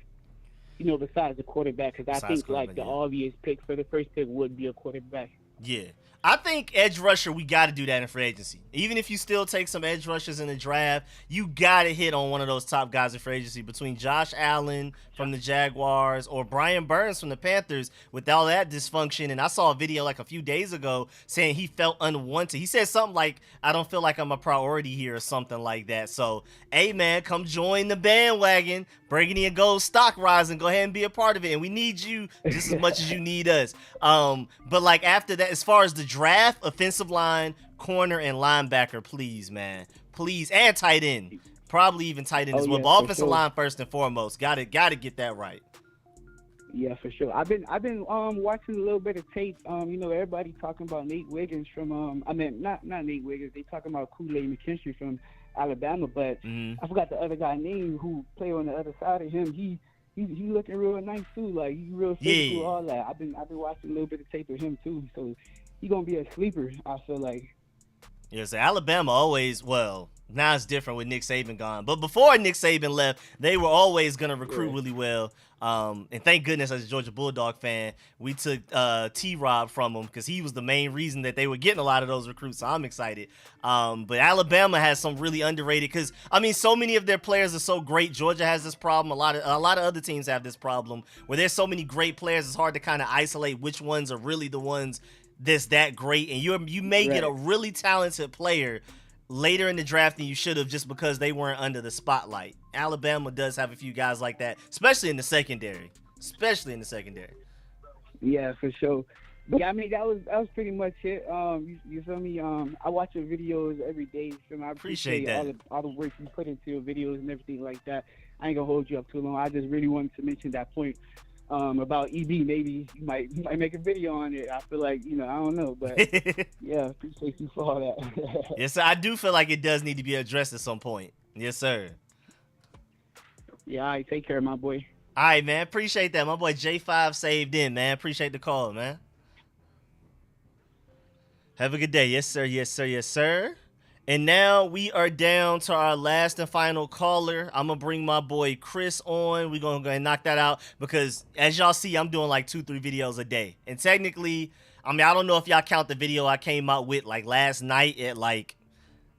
Besides the quarterback, because I think like the obvious pick for the first pick would be a quarterback. Yeah. I think edge rusher, we got to do that in free agency. Even if you still take some edge rushers in the draft, you got to hit on one of those top guys in free agency between Josh Allen from the Jaguars or Brian Burns from the Panthers with all that dysfunction. And I saw a video like a few days ago saying he felt unwanted. He said something like, I don't feel like I'm a priority here or something like that. So, hey, man, come join the bandwagon. Burgundy and Gold stock rising. Go ahead and be a part of it. And we need you just as much as you need us. But like after that, as far as the draft, offensive line, corner, and linebacker, please, man. Please. And tight end. Probably even tight end as well. But offensive line first and foremost. Gotta get that right. Yeah, for sure. I've been watching a little bit of tape. Everybody talking about Nate Wiggins from not Nate Wiggins. They talking about Kool-Aid McKinstry from Alabama, but I forgot the other guy name who played on the other side of him. He's looking real nice too. Like he's real physical, all that. I've been watching a little bit of tape of him too. So he's gonna be a sleeper, I feel like. Yeah, so Alabama always, now it's different with Nick Saban gone. But before Nick Saban left, they were always going to recruit really well. And thank goodness, as a Georgia Bulldog fan, we took T-Rob from him because he was the main reason that they were getting a lot of those recruits. So I'm excited. But Alabama has some really underrated because, so many of their players are so great. Georgia has this problem. A lot of other teams have this problem where there's so many great players. It's hard to kind of isolate which ones are really the ones that's that great. And you may get a really talented player later in the draft than you should have just because they weren't under the spotlight. Alabama does have a few guys like that, especially in the secondary. Yeah, for sure. Yeah, that was pretty much it. You feel me? I watch your videos every day, so I appreciate that. all the work you put into your videos and everything like that. I ain't gonna hold you up too long. I just really wanted to mention that point about EB. Maybe you might make a video on it. I feel like, I don't know, but yeah, appreciate you for all that. Yes, sir. I do feel like it does need to be addressed at some point. Yes, sir. Yeah, all right, take care, my boy. All right, man. Appreciate that. My boy J5 saved in, man. Appreciate the call, man. Have a good day. Yes, sir. Yes, sir. Yes, sir. And now we are down to our last and final caller. I'm going to bring my boy Chris on. We're going to go and knock that out because, as y'all see, I'm doing like 2-3 videos a day. And technically, I don't know if y'all count the video I came out with like last night at like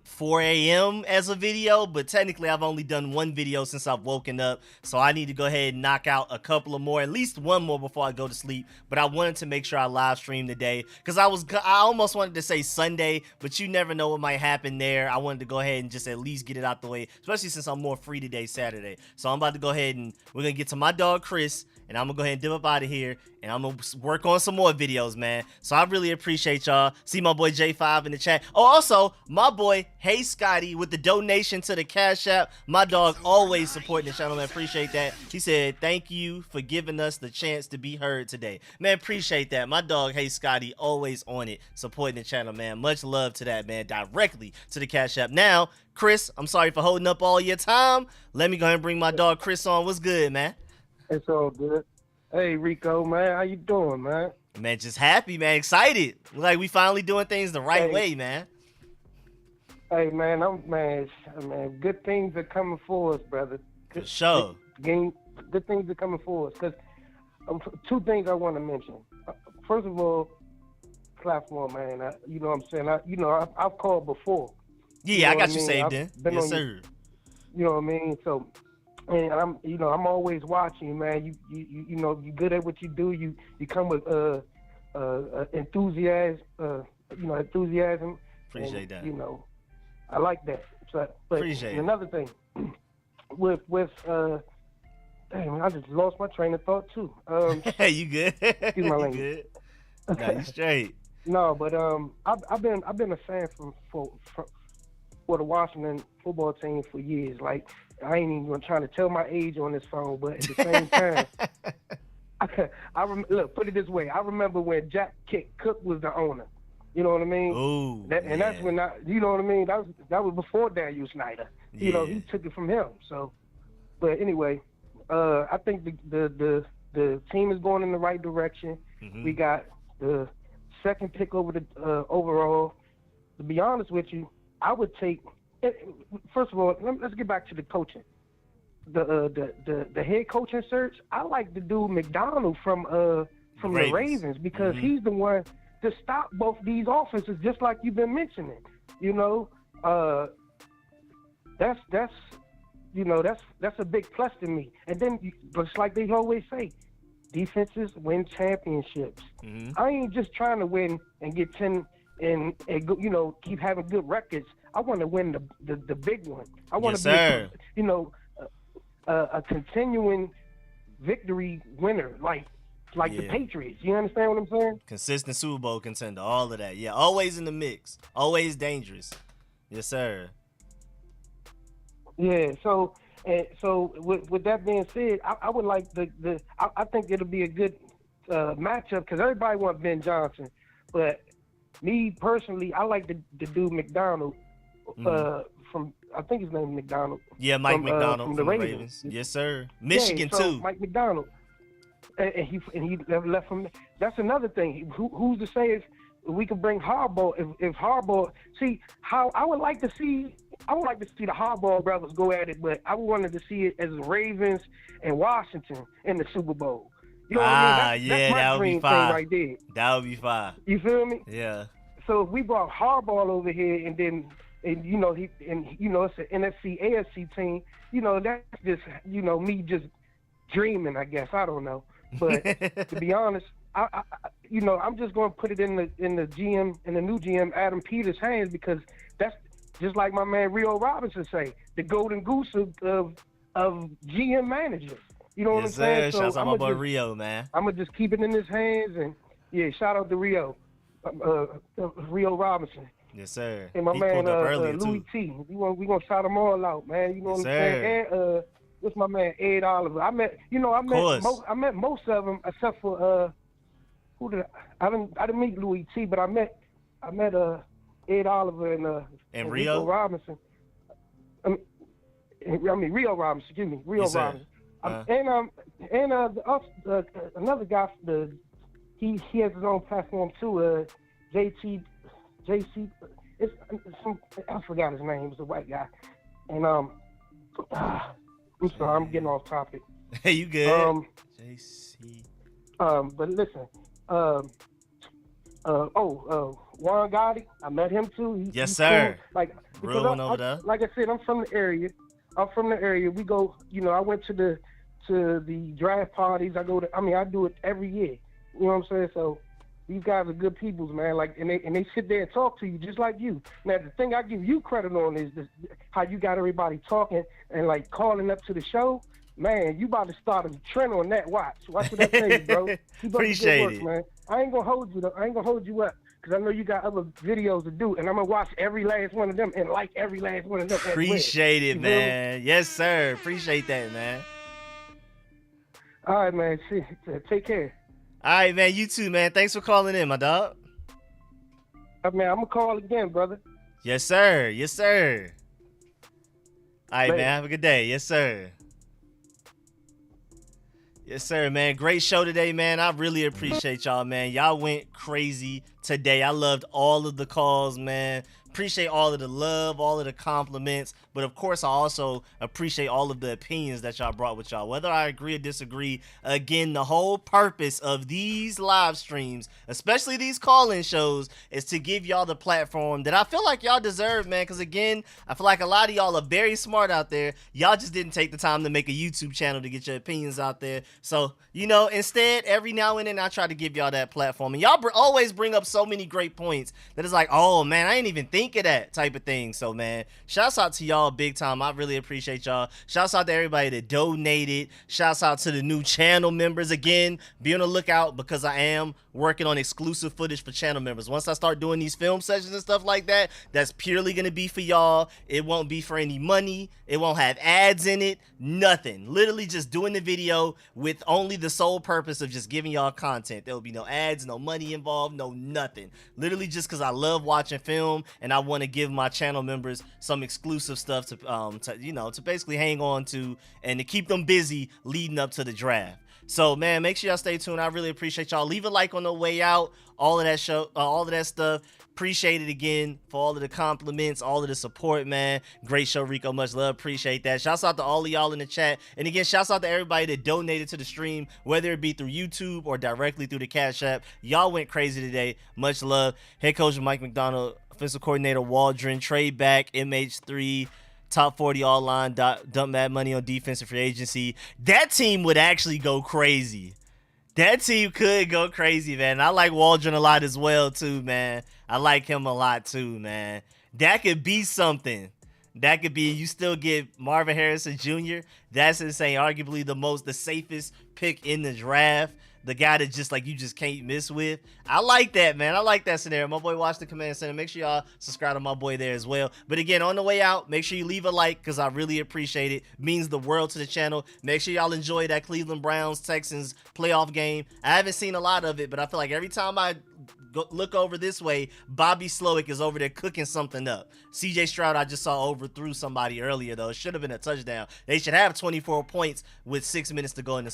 4 a.m. as a video, but technically I've only done one video since I've woken up, so I need to go ahead and knock out a couple of more, at least one more before I go to sleep. But I wanted to make sure I live stream today because I almost wanted to say Sunday, but you never know what might happen there. I wanted to go ahead and just at least get it out the way, especially since I'm more free today, Saturday. So I'm about to go ahead and we're gonna get to my dog Chris, and I'm gonna go ahead and dip up out of here, and I'm gonna work on some more videos, man. So I really appreciate y'all. See my boy J5 in the chat. Oh, also my boy Hey Scotty with the donation to the Cash App. My dog always supporting the channel, man. Appreciate that. He said, thank you for giving us the chance to be heard today. Man, appreciate that. My dog Hey Scotty always on it, supporting the channel, man. Much love to that, man. Directly to the Cash App. Now, Chris, I'm sorry for holding up all your time. Let me go ahead and bring my dog Chris on. What's good, man? It's all good. Hey, Rico, man. How you doing, man? Man, just happy, man. Excited. Like we finally doing things the right way, man. Hey, man. Man, good things are coming for us, brother. For sure. Good things are coming for us. Because two things I want to mention. First of all, platform, man. You know what I'm saying? I've called before. Yeah, I got you saved in. Yes, sir. You know what I mean? So, and I'm always watching, man. You know, you good at what you do. You come with enthusiasm. Enthusiasm. Appreciate that. You know, I like that. So, but Appreciate another thing with damn, I just lost my train of thought too. Hey, you good? Excuse my language. You good? Nah, you straight. No, but I've been a fan for the Washington football team for years. Like, I ain't even trying to tell my age on this phone, but at the same time, look, put it this way. I remember when Jack Kick Cook was the owner. You know what I mean? Ooh, that's when you know what I mean? That was before Daniel Snyder. Yeah. You know, he took it from him. So, but anyway, I think the team is going in the right direction. Mm-hmm. We got the second pick over the overall. To be honest with you, I would take. First of all, let's get back to the coaching. The head coaching search. I like the dude McDonald from the Ravens because he's the one to stop both these offenses, just like you've been mentioning. You know, that's a big plus to me. And then, just like they always say, defenses win championships. Mm-hmm. I ain't just trying to win and get 10 and keep having good records. I want to win the big one. I want to be, a continuing victory winner, like the Patriots. You understand what I'm saying? Consistent Super Bowl contender, all of that. Yeah, always in the mix, always dangerous. Yes, sir. Yeah. So with that being said, I would like I think it'll be a good matchup because everybody wants Ben Johnson, but me personally, I like the dude McDonald from, I think his name is McDonald. Yeah, Mike McDonald from the Ravens. Yes, sir. Michigan too. Mike McDonald, and he left from. That's another thing. Who's to say if we could bring Harbaugh? If Harbaugh, see how I would like to see the Harbaugh brothers go at it, but I wanted to see it as Ravens and Washington in the Super Bowl. You know what I mean? That's my that would be dream fine. thing right there. That would be fine. You feel me? Yeah. So if we brought Harbaugh over here, and then it's an NFC AFC team, that's just me just dreaming, I guess. I don't know, but to be honest, I'm just going to put it in the GM and the new GM Adam Peters' hands because that's just like my man Rio Robinson say, the golden goose of GM managers. You know what I'm saying? Shout out to my boy Rio, man. I'm gonna just keep it in his hands, and shout out to Rio, Rio Robinson. Yes, sir. And my man Louis T. We gonna shout them all out, man. You know what I'm saying? And what's my man Ed Oliver? I met most of them except for I didn't meet Louis T, but I met Ed Oliver and Rio Robinson. Rio Robinson. Excuse me, Rio Robinson. Another guy, he has his own platform too. JC, I forgot his name. It's a white guy, and I'm sorry, I'm getting off topic. Hey, you good? JC. But listen, Juan Gotti. I met him too. Yes, he's sir. Cool. Like, real one over there. Like I said, I'm from the area. We go. I went to the draft parties. I do it every year. You know what I'm saying? So these guys are good peoples, man. Like, and they sit there and talk to you just like you. Now, the thing I give you credit on is how you got everybody talking and like calling up to the show. Man, you about to start a trend on that. Watch what I tell you, bro. Appreciate it, man. I ain't gonna hold you though. I ain't gonna hold you up because I know you got other videos to do, and I'm gonna watch every last one of them and like every last one of them. Appreciate it, man. Yes, sir. Appreciate that, man. All right, man. Take care. All right, man. You too, man. Thanks for calling in, my dog. Man, I'm gonna call again, brother. Yes, sir. Yes, sir. All right, Later. man. Have a good day. Yes, sir. Yes, sir, man. Great show today, man. I really appreciate y'all, man. Y'all went crazy today. I loved all of the calls, man. Appreciate all of the love, all of the compliments. But of course, I also appreciate all of the opinions that y'all brought with y'all. Whether I agree or disagree, again, the whole purpose of these live streams, especially these call-in shows, is to give y'all the platform that I feel like y'all deserve, man. Because again, I feel like a lot of y'all are very smart out there. Y'all just didn't take the time to make a YouTube channel to get your opinions out there. So, instead, every now and then I try to give y'all that platform. And y'all always bring up so many great points that it's like, oh, man, I ain't even think of that type of thing. So, man, shouts out to y'all big time. I really appreciate y'all. Shouts out to everybody that donated. Shouts out to the new channel members. Again, be on the lookout because I am working on exclusive footage for channel members. Once I start doing these film sessions and stuff like that, that's purely going to be for y'all. It won't be for any money. It won't have ads in it. Nothing. Literally just doing the video with only the sole purpose of just giving y'all content. There will be no ads, no money involved, no nothing. Literally just because I love watching film and I want to give my channel members some exclusive stuff to basically hang on to and to keep them busy leading up to the draft. So, man, make sure y'all stay tuned. I really appreciate y'all. Leave a like on the way out. All of that stuff. Appreciate it again for all of the compliments, all of the support, man. Great show, Rico. Much love. Appreciate that. Shouts out to all of y'all in the chat. And again, shouts out to everybody that donated to the stream, whether it be through YouTube or directly through the Cash App. Y'all went crazy today. Much love. Head coach Mike McDonald, offensive coordinator Waldron, trade back, MH3. Top 40 all line, dump that money on defensive free agency. That team would actually go crazy. That team could go crazy, man. I like Waldron a lot as well, too, man. I like him a lot, too, man. That could be something. That could be, you still get Marvin Harrison Jr. That's insane. Arguably the safest pick in the draft. The guy that you just can't miss with. I like that, man. I like that scenario. My boy watched the Command Center. Make sure y'all subscribe to my boy there as well. But again, on the way out, make sure you leave a like because I really appreciate it. Means the world to the channel. Make sure y'all enjoy that Cleveland Browns-Texans playoff game. I haven't seen a lot of it, but I feel like every time I look over this way, Bobby Slowick is over there cooking something up. CJ Stroud, I just saw overthrew somebody earlier, though. It should have been a touchdown. They should have 24 points with 6 minutes to go in the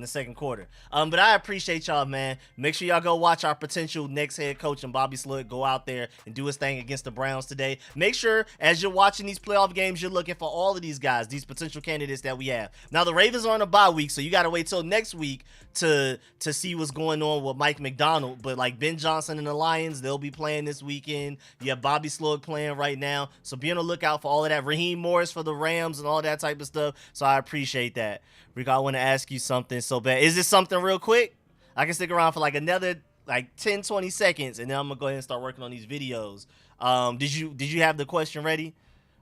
second quarter. But I appreciate y'all, man. Make sure y'all go watch our potential next head coach and Bobby Slowick go out there and do his thing against the Browns today. Make sure as you're watching these playoff games, you're looking for all of these guys, these potential candidates that we have. Now the Ravens are on a bye week, so you got to wait till next week to see what's going on with Mike McDonald. But like Ben Johnson and the Lions, they'll be playing this weekend. You have Bobby Slowick playing right now, so be on the lookout for all of that. Raheem Morris for the Rams and all that type of stuff. So I appreciate that. Rico, I want to ask you something so bad. Is this something real quick? I can stick around for like another 10-20 seconds, and then I'm gonna go ahead and start working on these videos. Did you have the question ready?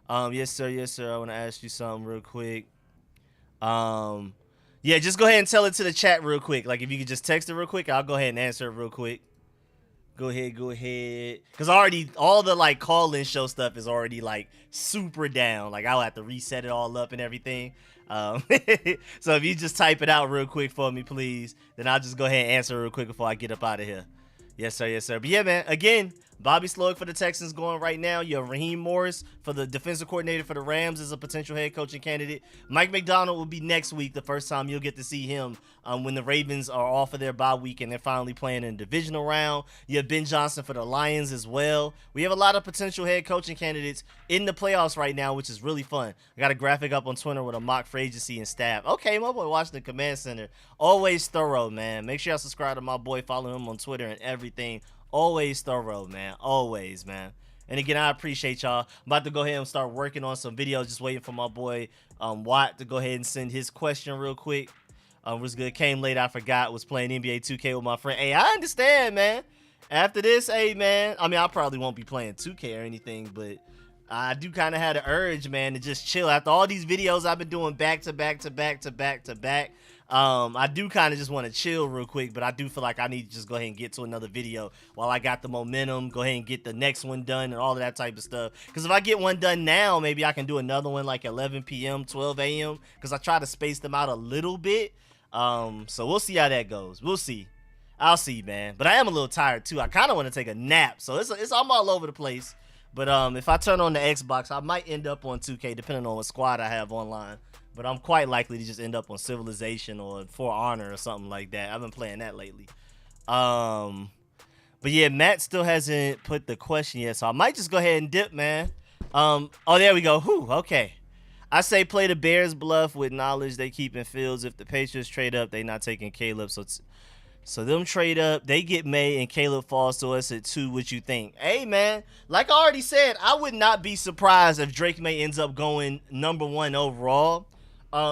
Yes sir. I want to ask you something real quick. Yeah, just go ahead and tell it to the chat real quick. Like if you could just text it real quick, I'll go ahead and answer it real quick. Go ahead. Because already all the call-in show stuff is already super down. I'll have to reset it all up and everything. So if you just type it out real quick for me, please, then I'll just go ahead and answer it real quick before I get up out of here. Yes, sir. But yeah, man, again, Bobby Slowick for the Texans going right now. You have Raheem Morris for the defensive coordinator for the Rams as a potential head coaching candidate. Mike McDonald will be next week, the first time you'll get to see him when the Ravens are off of their bye week and they're finally playing in a divisional round. You have Ben Johnson for the Lions as well. We have a lot of potential head coaching candidates in the playoffs right now, which is really fun. I got a graphic up on Twitter with a mock for agency and staff. Okay, my boy watching the Command Center. Always thorough, man. Make sure y'all subscribe to my boy. Follow him on Twitter and everything. Always thorough, man. Always, man. And again, I appreciate y'all. I'm about to go ahead and start working on some videos. Just waiting for my boy Watt to go ahead and send his question real quick. Was good. Came late. I forgot. Was playing NBA 2K with my friend. Hey, I understand, man. After this, hey, man. I mean, I probably won't be playing 2K or anything, but I do kind of have the urge, man, to just chill. After all these videos I've been doing back to back to back to back to back, I do kind of just want to chill real quick, but I do feel like I need to just go ahead and get to another video while I got the momentum, go ahead and get the next one done and all of that type of stuff. Because if I get one done now, maybe I can do another one like 11 p.m., 12 a.m. because I try to space them out a little bit. So we'll see how that goes. We'll see. I'll see, man. But I am a little tired, too. I kind of want to take a nap, so I'm all over the place. But if I turn on the Xbox, I might end up on 2K, depending on what squad I have online. But I'm quite likely to just end up on Civilization or For Honor or something like that. I've been playing that lately. But yeah, Matt still hasn't put the question yet, so I might just go ahead and dip, man. Oh, there we go. Whew, okay. I say play the Bears bluff with knowledge they keep in Fields. If the Patriots trade up, they not taking Caleb, so them trade up, they get May, and Caleb falls to us at 2. What you think? Hey, man, like I already said, I would not be surprised if Drake May ends up going number 1 overall.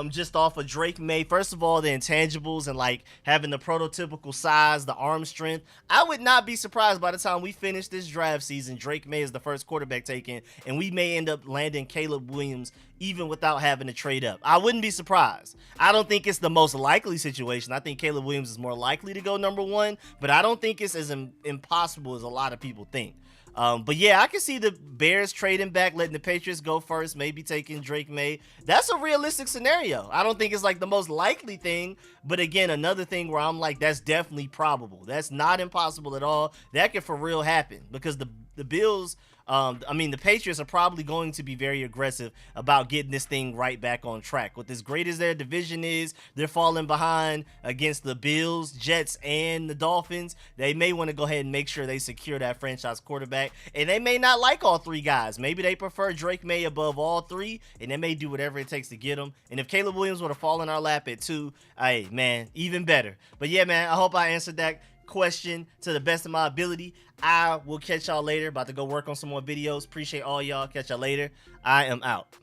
Just off of Drake May, first of all, the intangibles and like having the prototypical size, the arm strength. I would not be surprised by the time we finish this draft season, Drake May is the first quarterback taken, and we may end up landing Caleb Williams even without having to trade up. I wouldn't be surprised. I don't think it's the most likely situation. I think Caleb Williams is more likely to go number 1, but I don't think it's as impossible as a lot of people think. But yeah, I can see the Bears trading back, letting the Patriots go first, maybe taking Drake May. That's a realistic scenario. I don't think it's like the most likely thing, but again, another thing where I'm like, that's definitely probable. That's not impossible at all. That could for real happen because the Bills, the Patriots are probably going to be very aggressive about getting this thing right back on track. With as great as their division is, they're falling behind against the Bills, Jets, and the Dolphins. They may want to go ahead and make sure they secure that franchise quarterback, and they may not like all 3 guys. Maybe they prefer Drake May above all 3, and they may do whatever it takes to get him. And if Caleb Williams would have fallen in our lap at 2, hey, man, even better. But yeah, man, I hope I answered that question to the best of my ability. I will catch y'all later. About to go work on some more videos. Appreciate all y'all. Catch y'all later. I am out.